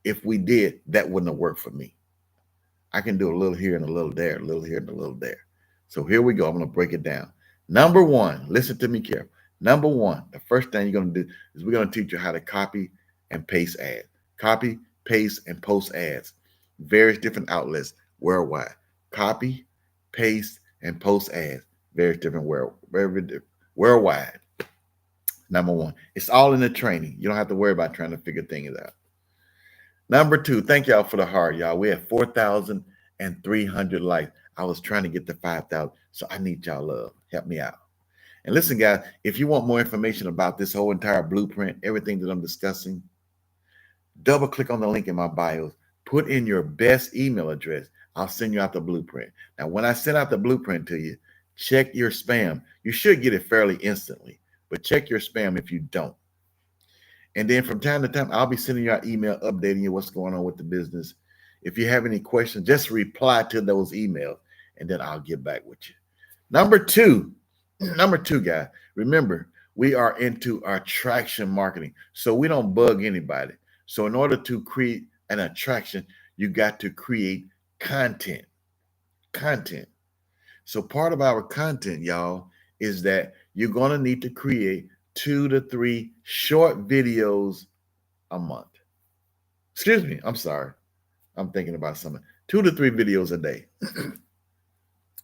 if we did, that wouldn't have worked for me. I can do a little here and a little there, a little here and a little there. So here we go. I'm going to break it down. Number one, listen to me careful. Number one, the first thing you're going to do is we're going to teach you how to copy and paste ads. Copy, paste, and post ads. Various different outlets worldwide. Copy, paste, and post ads. Various different worldwide. Number one, it's all in the training. You don't have to worry about trying to figure things out. Number two, thank y'all for the heart, y'all. We had 4,300 likes. I was trying to get to 5,000, so I need y'all love. Help me out. And listen, guys, if you want more information about this whole entire blueprint, everything that I'm discussing, double click on the link in my bio. Put in your best email address. I'll send you out the blueprint. Now, when I send out the blueprint to you, Check your spam. You should get it fairly instantly, but check your spam if you don't. And then from time to time, I'll be sending you an email updating you what's going on with the business. If you have any questions, just reply to those emails and then I'll get back with you. Number two, guys, remember, we are into attraction marketing. So we don't bug anybody. So in order to create an attraction, you got to create content. Content. So part of our content, y'all, is that you're going to need to create 2 to 3 short videos a month. Excuse me. I'm sorry. I'm thinking about something. 2 to 3 videos a day.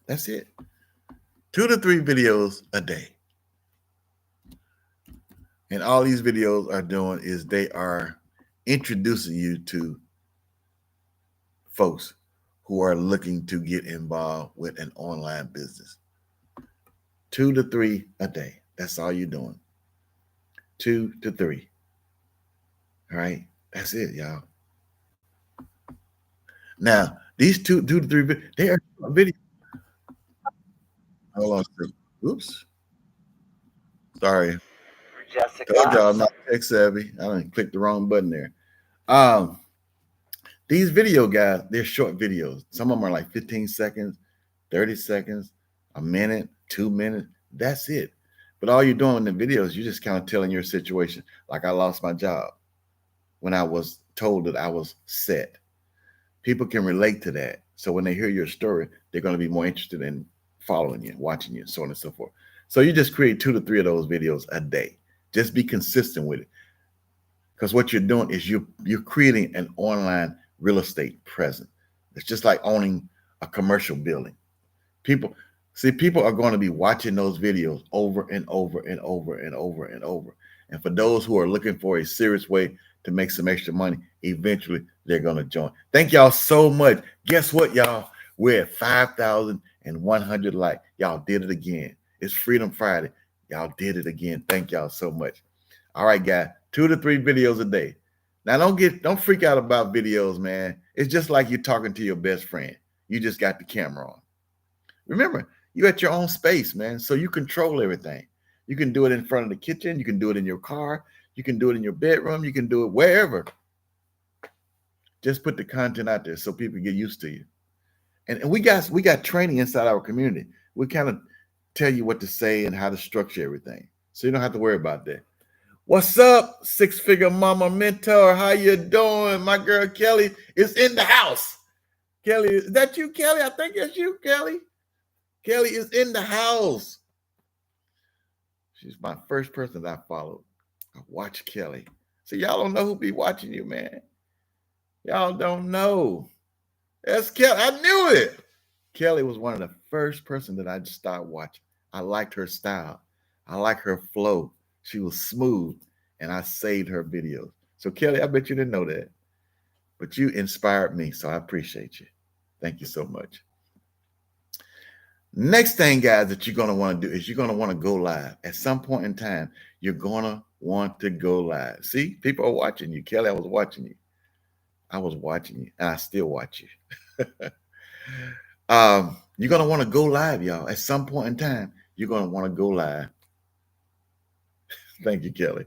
That's it. 2 to 3 videos a day. And all these videos are doing is they are introducing you to folks who are looking to get involved with an online business. 2 to 3 a day. That's all you're doing. 2 to 3. All right. That's it, y'all. Now, these 2 to 3, they are videos. Hold on. Oops. Sorry. Jessica. Told y'all I'm not tech savvy. I done clicked the wrong button there. These video guys, they're short videos. Some of them are like 15 seconds, 30 seconds, a minute, 2 minutes. That's it. But all you're doing in the videos, you're just kind of telling your situation. Like I lost my job when I was told that I was set. People can relate to that. So when they hear your story, they're going to be more interested in following you, watching you, so on and so forth. So you just create 2 to 3 of those videos a day. Just be consistent with it. Because what you're doing is you're creating an online real estate presence. It's just like owning a commercial building. People are going to be watching those videos over and over and over and over and over. And for those who are looking for a serious way to make some extra money, eventually they're going to join. Thank y'all so much. Guess what, y'all? We're at 5,100 likes. Y'all did it again. It's Freedom Friday. Y'all did it again. Thank y'all so much. All right, guys. 2 to 3 videos a day. Now, don't freak out about videos, man. It's just like you're talking to your best friend. You just got the camera on. Remember, you're at your own space, man. So you control everything. You can do it in front of the kitchen. You can do it in your car. You can do it in your bedroom. You can do it wherever. Just put the content out there so people get used to you. And we got training inside our community. We kind of tell you what to say and how to structure everything. So you don't have to worry about that. What's up, 6-figure mama mentor? How you doing? My girl Kelly is in the house. Kelly, is that you, Kelly? I think that's you, Kelly. Kelly is in the house. She's my first person that I followed. I watch Kelly. So y'all don't know who be watching you, man. Y'all don't know. That's Kelly. I knew it. Kelly was one of the first person that I just started watching. I liked her style. I like her flow. She was smooth, and I saved her videos. So, Kelly, I bet you didn't know that. But you inspired me, so I appreciate you. Thank you so much. Next thing, guys, that you're going to want to do is you're going to want to go live. At some point in time, you're going to want to go live. See, people are watching you. Kelly, I was watching you. I was watching you, and I still watch you. You're going to want to go live, y'all. At some point in time, you're going to want to go live. Thank you, Kelly.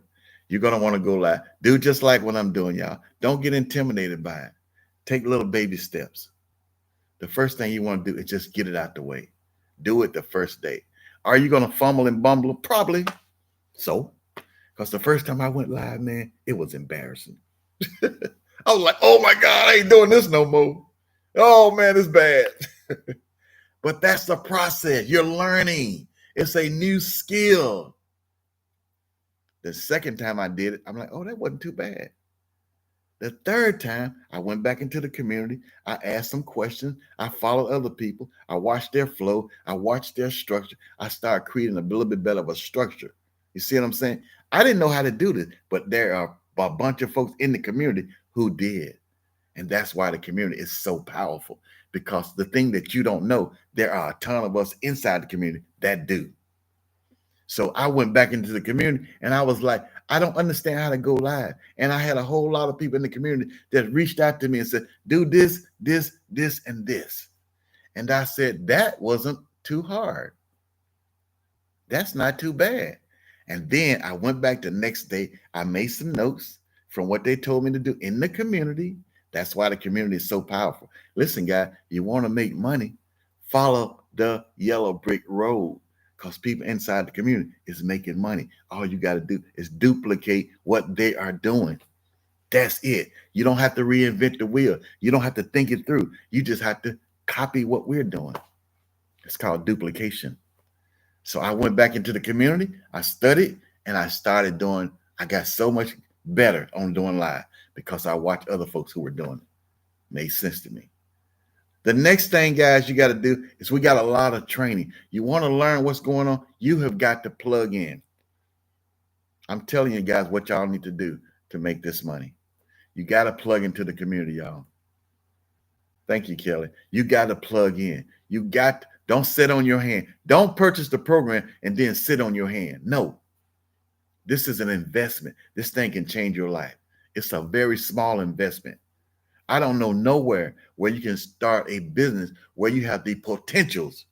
You're going to want to go live. Do just like what I'm doing, y'all. Don't get intimidated by it. Take little baby steps. The first thing you want to do is just get it out the way. Do it the first day. Are you going to fumble and bumble? Probably. So, because the first time I went live, man, it was embarrassing. I was like, oh my God, I ain't doing this no more. Oh man, it's bad. But that's the process. You're learning. It's a new skill. The second time I did it, I'm like, oh, that wasn't too bad. The third time, I went back into the community. I asked some questions. I followed other people. I watched their flow. I watched their structure. I started creating a little bit better of a structure. You see what I'm saying? I didn't know how to do this, but there are a bunch of folks in the community who did. And that's why the community is so powerful, because the thing that you don't know, there are a ton of us inside the community that do. So I went back into the community and I was like, I don't understand how to go live. And I had a whole lot of people in the community that reached out to me and said, do this, this, this, and this. And I said, that wasn't too hard. That's not too bad. And then I went back the next day. I made some notes from what they told me to do in the community. That's why the community is so powerful. Listen, guy, you want to make money, follow the yellow brick road because people inside the community is making money. All you got to do is duplicate what they are doing. That's it. You don't have to reinvent the wheel. You don't have to think it through. You just have to copy what we're doing. It's called duplication. So I went back into the community, I studied, and I started doing, I got so much better on doing live because I watched other folks who were doing it. Made sense to me. The next thing, guys, you got to do is we got a lot of training. You want to learn what's going on, you have got to plug in. I'm telling you guys what y'all need to do to make this money. You got to plug into the community, y'all. Thank you, Kelly. You got to plug in. Don't sit on your hand. Don't purchase the program and then sit on your hand. No, this is an investment. This thing can change your life. It's a very small investment. I don't know nowhere where you can start a business where you have the potentials.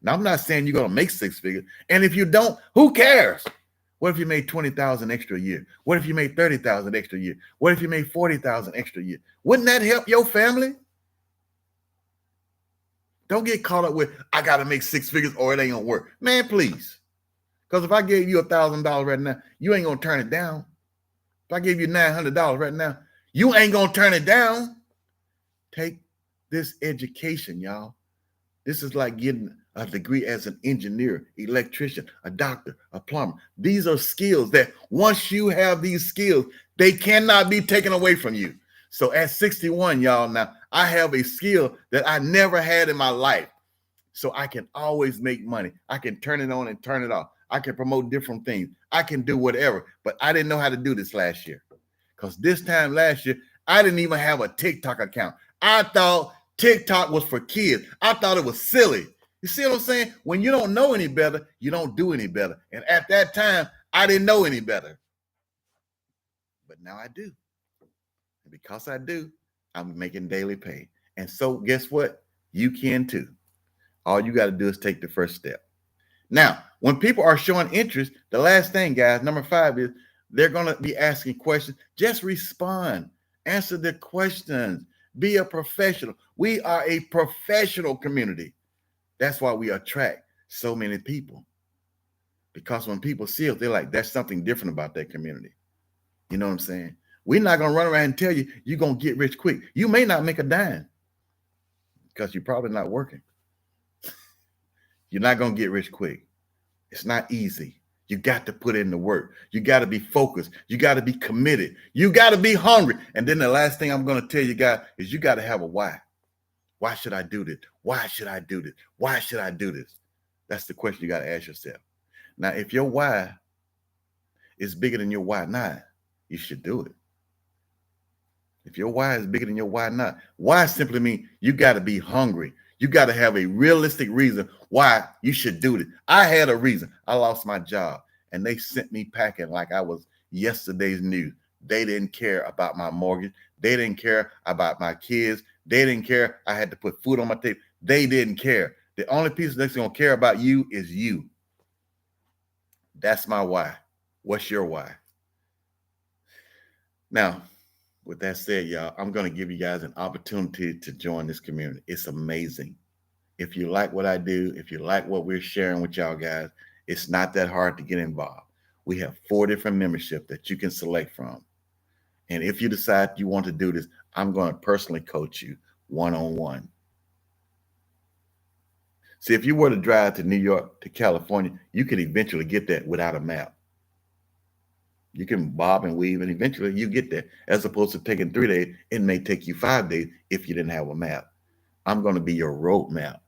Now, I'm not saying you're going to make six figures. And if you don't, who cares? What if you made 20,000 extra a year? What if you made 30,000 extra a year? What if you made 40,000 extra a year? Wouldn't that help your family? Don't get caught up with, I got to make six figures or it ain't going to work. Man, please. Because if I gave you $1,000 right now, you ain't going to turn it down. If I gave you $900 right now, you ain't going to turn it down. Take this education, y'all. This is like getting a degree as an engineer, electrician, a doctor, a plumber. These are skills that once you have these skills, they cannot be taken away from you. So at 61, y'all, now I have a skill that I never had in my life. So I can always make money. I can turn it on and turn it off. I can promote different things. I can do whatever. But I didn't know how to do this last year. Because this time last year, I didn't even have a TikTok account. I thought TikTok was for kids. I thought it was silly. You see what I'm saying? When you don't know any better, you don't do any better. And at that time, I didn't know any better. But now I do. And because I do, I'm making daily pay. And so guess what? You can too. All you got to do is take the first step. Now, when people are showing interest, the last thing, guys, number 5 is they're going to be asking questions. Just respond. Answer the questions. Be a professional. We are a professional community. That's why we attract so many people. Because when people see us, they're like, there's something different about that community. You know what I'm saying? We're not going to run around and tell you you're going to get rich quick. You may not make a dime because you're probably not working. You're not going to get rich quick. It's not easy. You got to put in the work. You got to be focused. You got to be committed. You got to be hungry. And then the last thing I'm going to tell you guys is you got to have a why. Why should I do this? Why should I do this? Why should I do this? That's the question you got to ask yourself. Now, if your why is bigger than your why not, you should do it. If your why is bigger than your why not, why simply means you got to be hungry. You got to have a realistic reason why you should do this. I had a reason. I lost my job and they sent me packing like I was yesterday's news. They didn't care about my mortgage. They didn't care about my kids. They didn't care. I had to put food on my table. They didn't care. The only people that's going to care about you is you. That's my why. What's your why? Now, with that said, y'all, I'm going to give you guys an opportunity to join this community. It's amazing. If you like what I do, if you like what we're sharing with y'all guys, it's not that hard to get involved. We have 4 different memberships that you can select from. And if you decide you want to do this, I'm going to personally coach you one-on-one. See, if you were to drive to New York, to California, you could eventually get that without a map. You can bob and weave, and eventually you get there. As opposed to taking 3 days, it may take you 5 days if you didn't have a map. I'm going to be your roadmap.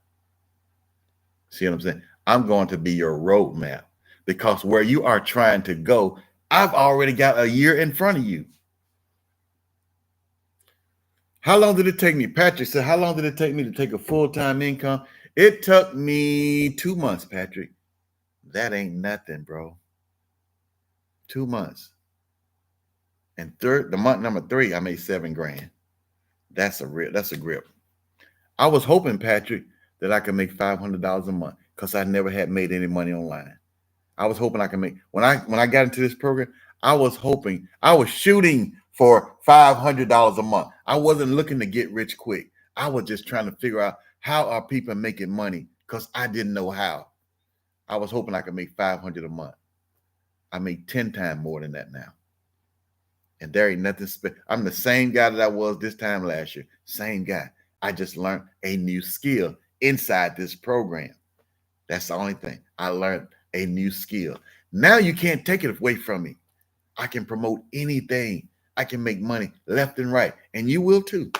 See what I'm saying? I'm going to be your roadmap because where you are trying to go, I've already got a year in front of you. How long did it take me? Patrick said, how long did it take me to take a full-time income? It took me 2 months, Patrick. That ain't nothing, bro. 2 months. And the month number 3, I made $7,000. That's a grip. I was hoping, Patrick, that I could make $500 a month because I never had made any money online. I was hoping I could make when I got into this program, I was shooting for $500 a month. I wasn't looking to get rich quick. I was just trying to figure out how are people making money because I didn't know how. I was hoping I could make 500 a month. I make 10 times more than that now. And there ain't nothing I'm the same guy that I was this time last year. Same guy. I just learned a new skill inside this program. That's the only thing. I learned a new skill. Now you can't take it away from me. I can promote anything. I can make money left and right. And you will too.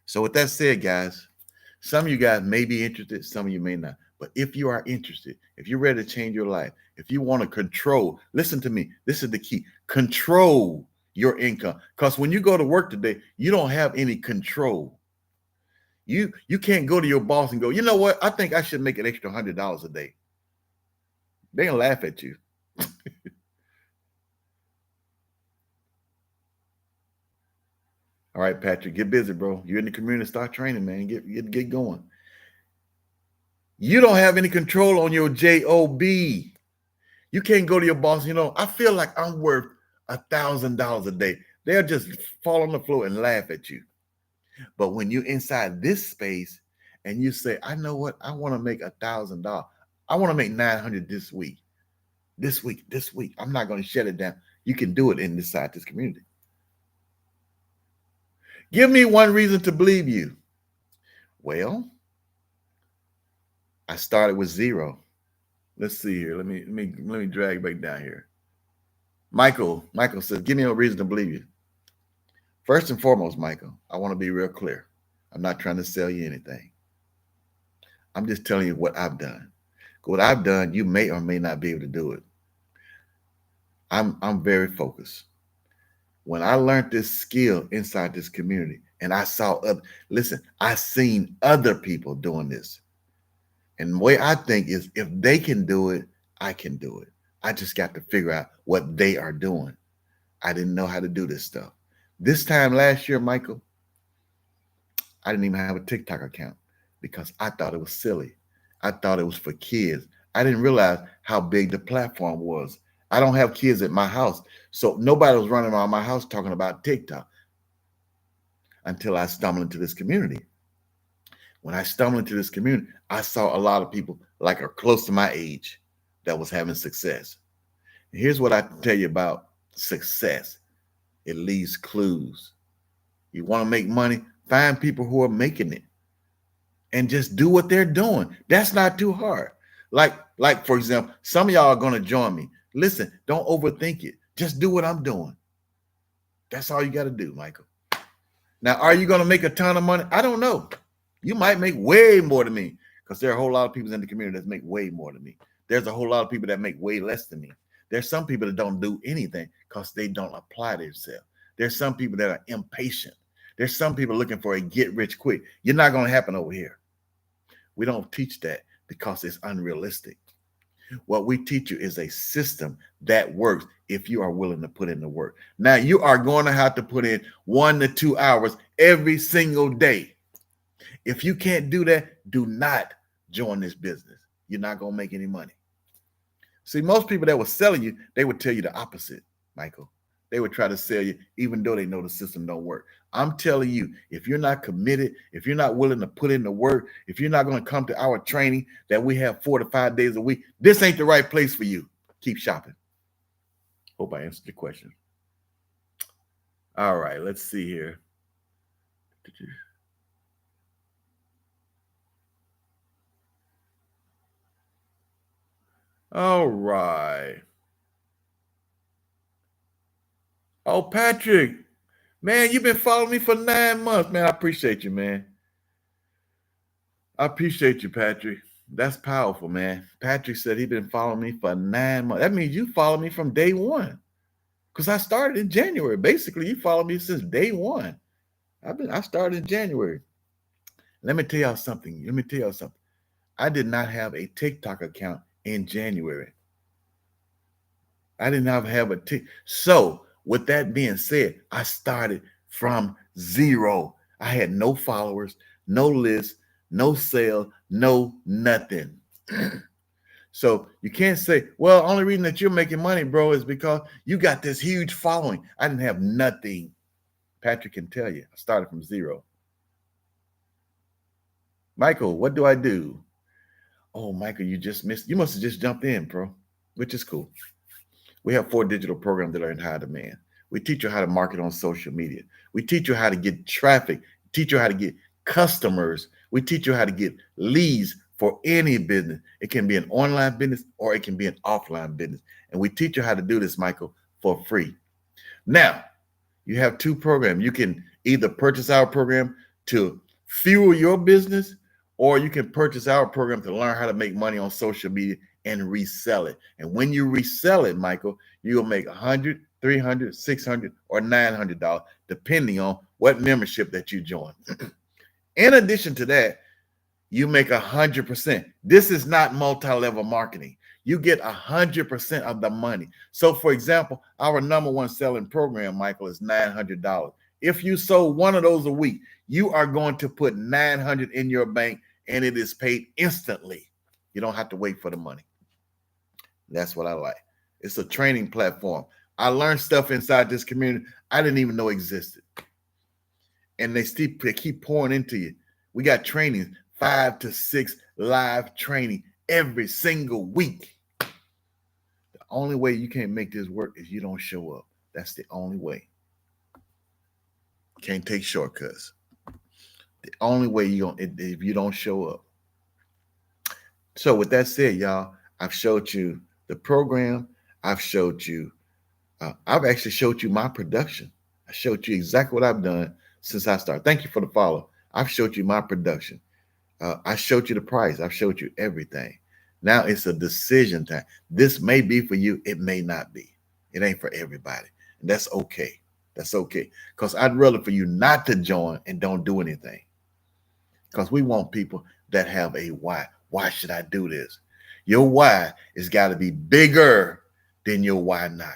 So with that said, guys, some of you guys may be interested, some of you may not. But if you are interested, if you're ready to change your life, if you want to control, listen to me. This is the key. Control your income. Because when you go to work today, you don't have any control. You can't go to your boss and go, you know what? I think I should make an extra $100 a day. They're gonna laugh at you. All right, Patrick, get busy, bro. You're in the community, start training, man. Get going. You don't have any control on your job. You can't go to your boss. You know, I feel like I'm worth $1,000 a day. They'll just fall on the floor and laugh at you. But when you're inside this space and you say, I know what, I want to make $1,000. I want to make 900 this week. This week. I'm not going to shut it down. You can do it inside this community. Give me one reason to believe you. Well, I started with zero. Let's see here. Let me drag back down here. Michael says, give me a reason to believe you. First and foremost, Michael, I want to be real clear. I'm not trying to sell you anything. I'm just telling you what I've done. What I've done, you may or may not be able to do it. I'm very focused. When I learned this skill inside this community and I saw I seen other people doing this. And the way I think is if they can do it, I can do it. I just got to figure out what they are doing. I didn't know how to do this stuff. This time last year, Michael, I didn't even have a TikTok account because I thought it was silly. I thought it was for kids. I didn't realize how big the platform was. I don't have kids at my house. So nobody was running around my house talking about TikTok until I stumbled into this community. When I stumbled into this community, I saw a lot of people like are close to my age that was having success. And here's what I tell you about success. It leaves clues. You want to make money, find people who are making it and just do what they're doing. That's not too hard. Like for example, some of y'all are going to join me. Listen, don't overthink it. Just do what I'm doing. That's all you got to do, Michael. Now, are you going to make a ton of money? I don't know. You might make way more than me because there are a whole lot of people in the community that make way more than me. There's a whole lot of people that make way less than me. There's some people that don't do anything because they don't apply themselves. There's some people that are impatient. There's some people looking for a get rich quick. You're not going to happen over here. We don't teach that because it's unrealistic. What we teach you is a system that works if you are willing to put in the work. Now, you are going to have to put in 1 to 2 hours every single day. If you can't do that, do not join this business. You're not going to make any money. See, most people that were selling you, they would tell you the opposite, Michael. They would try to sell you even though they know the system don't work. I'm telling you, if you're not committed, if you're not willing to put in the work, if you're not going to come to our training that we have 4 to 5 days a week, this ain't the right place for you. Keep shopping. Hope I answered your question. All right, let's see here. All right. Oh, Patrick, man, you've been following me for 9 months, man. I appreciate you, man. I appreciate you, Patrick. That's powerful, man. Patrick said he'd been following me for 9 months. That means you followed me from day one. Because I started in January. Basically, you followed me since day one. I started in January. Let me tell y'all something. I did not have a TikTok account in January. I did not have a TikTok. So with that being said, I started from zero. I had no followers, no list, no sale, no nothing. So you can't say, well, only reason that you're making money, bro, is because you got this huge following. I didn't have nothing. Patrick can tell you. I started from zero. Michael, what do I do? Oh, Michael, you just missed. You must have just jumped in, bro, which is cool. We have 4 digital programs that are in high demand. We teach you how to market on social media. We teach you how to get traffic, teach you how to get customers. We teach you how to get leads for any business. It can be an online business or it can be an offline business. And we teach you how to do this, Michael, for free. Now, you have 2 programs. You can either purchase our program to fuel your business, or you can purchase our program to learn how to make money on social media and resell it. And when you resell it, Michael, you'll make $100, $300, $600, or $900, depending on what membership that you join. In addition to that, you make 100%. This is not multi-level marketing. You get 100% of the money. So, for example, our number 1 selling program, Michael, is $900. If you sold one of those a week, you are going to put $900 in your bank, and it is paid instantly. You don't have to wait for the money. That's what I like. It's a training platform. I learned stuff inside this community I didn't even know existed. And they keep pouring into you. We got trainings, 5 to 6 live training every single week. The only way you can't make this work is you don't show up. That's the only way. Can't take shortcuts. The only way if you don't show up. So with that said, y'all, I've showed you the program. I've showed you, I've actually showed you my production. I showed you exactly what I've done since I started. Thank you for the follow. I've showed you my production. I showed you the price. I've showed you everything. Now it's a decision time. This may be for you. It may not be. It ain't for everybody. And that's okay. That's okay. Because I'd rather for you not to join and don't do anything. Because we want people that have a why. Why should I do this? Your why has got to be bigger than your why not.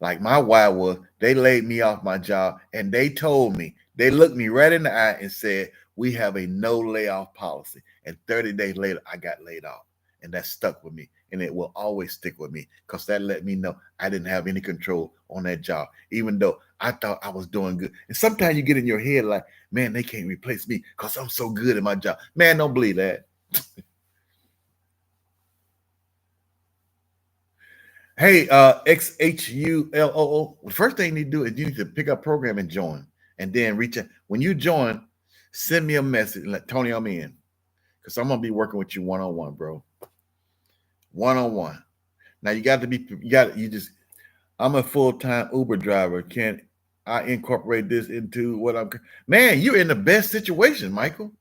Like my why was, they laid me off my job and they told me, they looked me right in the eye and said, we have a no layoff policy. And 30 days later, I got laid off. And that stuck with me. And it will always stick with me because that let me know I didn't have any control on that job, even though I thought I was doing good. And sometimes you get in your head like, man, they can't replace me because I'm so good at my job. Man, don't believe that. Hey, XHULOO. The first thing you need to do is you need to pick up program and join. And then reach out. When you join, send me a message and let Tony, I'm in. Because I'm going to be working with you one-on-one, bro. One-on-one. Now I'm a full-time Uber driver. Can I incorporate this into what I'm, man, you're in the best situation, Michael.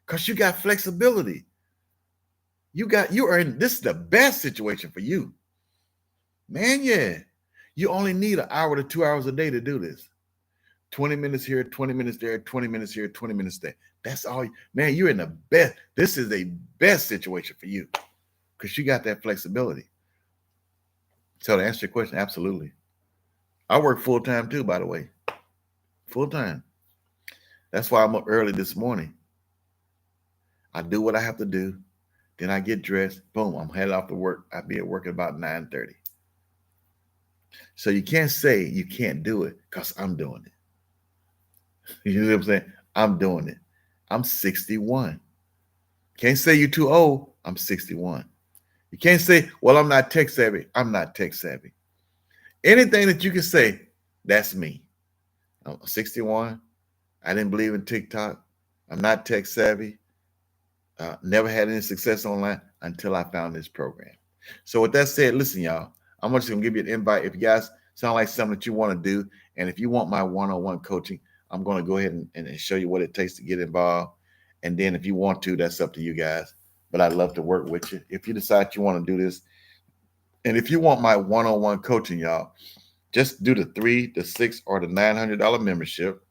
Because you got flexibility. This is the best situation for you. Man, yeah. You only need an hour to 2 hours a day to do this. 20 minutes here, 20 minutes there, 20 minutes here, 20 minutes there. That's all. Man, you're in the best. This is a best situation for you because you got that flexibility. So to answer your question, absolutely. I work full-time too, by the way. Full-time. That's why I'm up early this morning. I do what I have to do. Then I get dressed. Boom, I'm headed off to work. I'll be at work at about 9:30. So you can't say you can't do it because I'm doing it. You know what I'm saying? I'm doing it. I'm 61. Can't say you're too old. I'm 61. You can't say, well, I'm not tech savvy. I'm not tech savvy. Anything that you can say, that's me. I'm 61. I didn't believe in TikTok. I'm not tech savvy. Never had any success online until I found this program. So with that said, listen, y'all, I'm just going to give you an invite. If you guys sound like something that you want to do, and if you want my one-on-one coaching, I'm going to go ahead and show you what it takes to get involved. And then if you want to, that's up to you guys. But I'd love to work with you. If you decide you want to do this, and if you want my one-on-one coaching, y'all, just do the $300, the $600, or the $900 membership.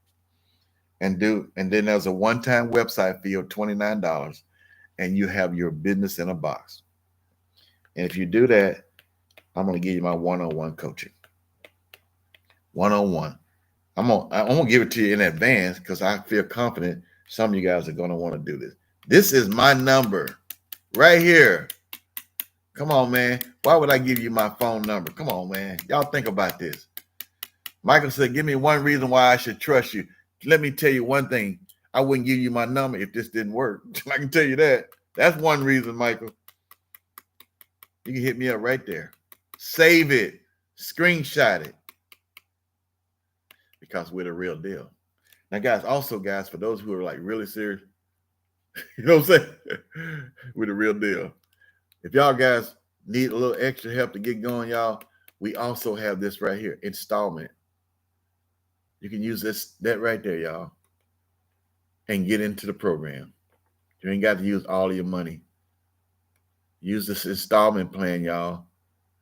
And then there's a one-time website fee of $29, and you have your business in a box. And if you do that, I'm going to give you my one-on-one coaching. One-on-one. I'm gonna give it to you in advance because I feel confident some of you guys are going to want to do this. This is my number right here. Come on, man. Why would I give you my phone number? Come on, man. Y'all think about this. Michael said, give me one reason why I should trust you. Let me tell you one thing. I wouldn't give you my number if this didn't work. I can tell you that. That's one reason, Michael. You can hit me up right there. Save it. Screenshot it. Because we're the real deal. Now, guys, also, guys, for those who are like really serious, you know what I'm saying? We're the real deal. If y'all guys need a little extra help to get going, y'all, we also have this right here, installment. You can use that right there, y'all, and get into the program. You ain't got to use all of your money. Use this installment plan, y'all.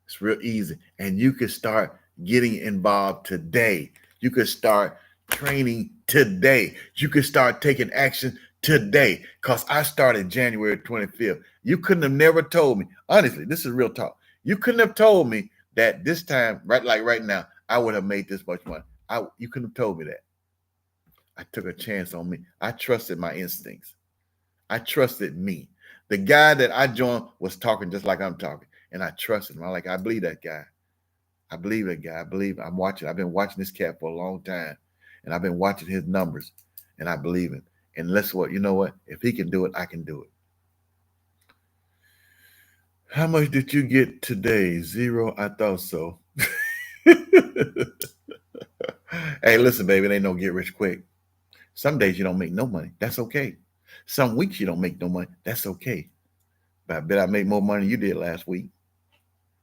It's real easy. And you can start getting involved today. You could start training today. You could start taking action today. Because I started January 25th. You couldn't have never told me. Honestly, this is real talk. You couldn't have told me that this time, right now, I would have made this much money. You couldn't have told me that. I took a chance on me. I trusted my instincts. I trusted me. The guy that I joined was talking just like I'm talking. And I trusted him. I believe that guy. I believe that guy. I'm watching. I've been watching this cat for a long time. And I've been watching his numbers. And I believe him. And you know what? If he can do it, I can do it. How much did you get today? 0. I thought so. Hey, listen, baby, it ain't no get rich quick. Some days you don't make no money. That's okay. Some weeks you don't make no money. That's okay. But I bet I make more money than you did last week.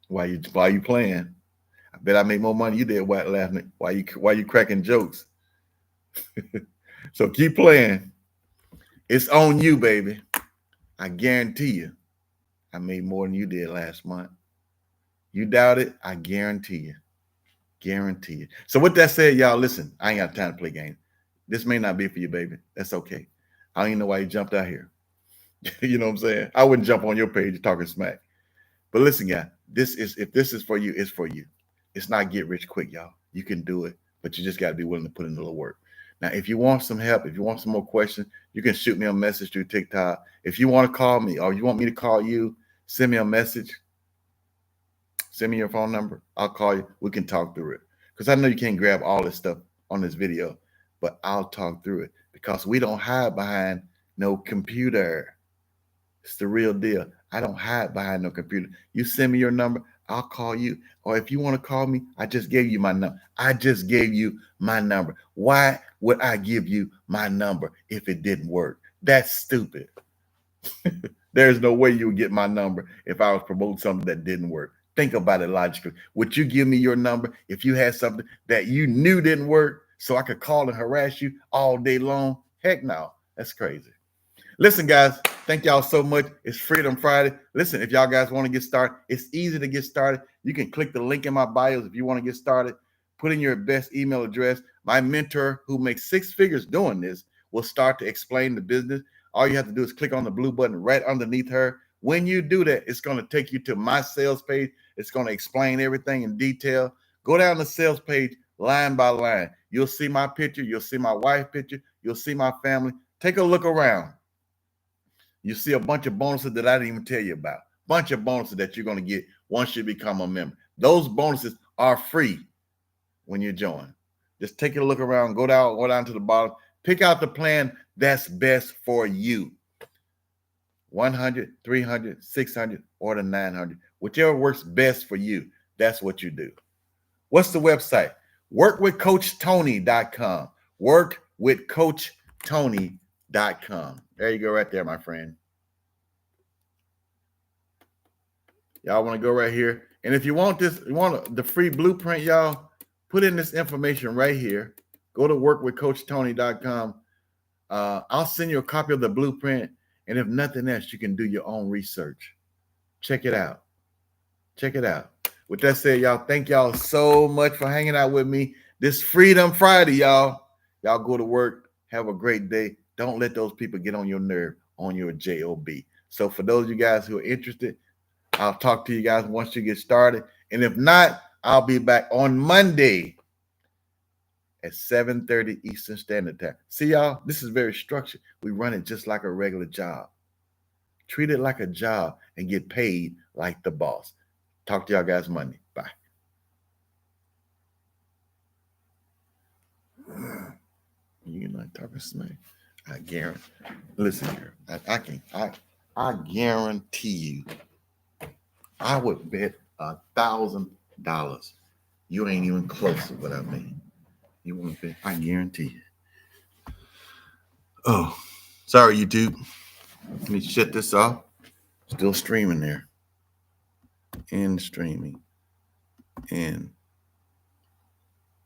While you playing. I bet I make more money than you did last night. While you cracking jokes. So keep playing. It's on you, baby. I guarantee you. I made more than you did last month. You doubt it? I guarantee you. Guarantee you. So with that said, y'all, listen, I ain't got time to play games. This may not be for you, baby. That's okay. I don't even know why you jumped out here. You know what I'm saying? I wouldn't jump on your page talking smack. But listen, guys, if this is for you, it's for you. It's not get rich quick, y'all. You can do it, but you just got to be willing to put in a little work. Now, if you want some help, if you want some more questions, you can shoot me a message through TikTok. If you want to call me or you want me to call you, send me a message. Send me your phone number. I'll call you. We can talk through it. Because I know you can't grab all this stuff on this video, but I'll talk through it because we don't hide behind no computer. It's the real deal. I don't hide behind no computer. You send me your number, I'll call you. Or if you want to call me, I just gave you my number. I just gave you my number. Why would I give you my number if it didn't work? That's stupid. There's no way you would get my number if I was promoting something that didn't work. Think about it logically. Would you give me your number if you had something that you knew didn't work so I could call and harass you all day long? Heck no. That's crazy. Listen, guys, thank y'all so much. It's Freedom Friday. Listen, if y'all guys want to get started, it's easy to get started. You can click the link in my bios if you want to get started. Put in your best email address. My mentor, who makes 6 figures doing this, will start to explain the business. All you have to do is click on the blue button right underneath her. When you do that, it's going to take you to my sales page. It's going to explain everything in detail. Go down the sales page line by line. You'll see my picture. You'll see my wife's picture. You'll see my family. Take a look around. You see a bunch of bonuses that I didn't even tell you about. Bunch of bonuses that you're going to get once you become a member. Those bonuses are free when you join. Just take a look around. Go down to the bottom. Pick out the plan that's best for you. 100, 300, 600, or the 900. Whichever works best for you, that's what you do. What's the website? Workwithcoachtony.com. Workwithcoachtony.com. There you go right there, my friend. Y'all want to go right here. And if you want the free blueprint, y'all, put in this information right here. Go to workwithcoachtony.com. I'll send you a copy of the blueprint. And if nothing else, you can do your own research. Check it out. Check it out. With that said, y'all, thank y'all so much for hanging out with me this Freedom Friday, y'all. Y'all go to work. Have a great day. Don't let those people get on your nerve on your job. So for those of you guys who are interested, I'll talk to you guys once you get started. And if not, I'll be back on Monday at 7:30 Eastern Standard Time. See, y'all, this is very structured. We run it just like a regular job. Treat it like a job and get paid like the boss. Talk to y'all guys Monday. Bye. You're not talking smack. I guarantee. Listen here. I guarantee you. I would bet $1,000. You ain't even close to what I mean. You want to bet? I guarantee you. Oh, sorry, YouTube. Let me shut this off. Still streaming there. End streaming. End.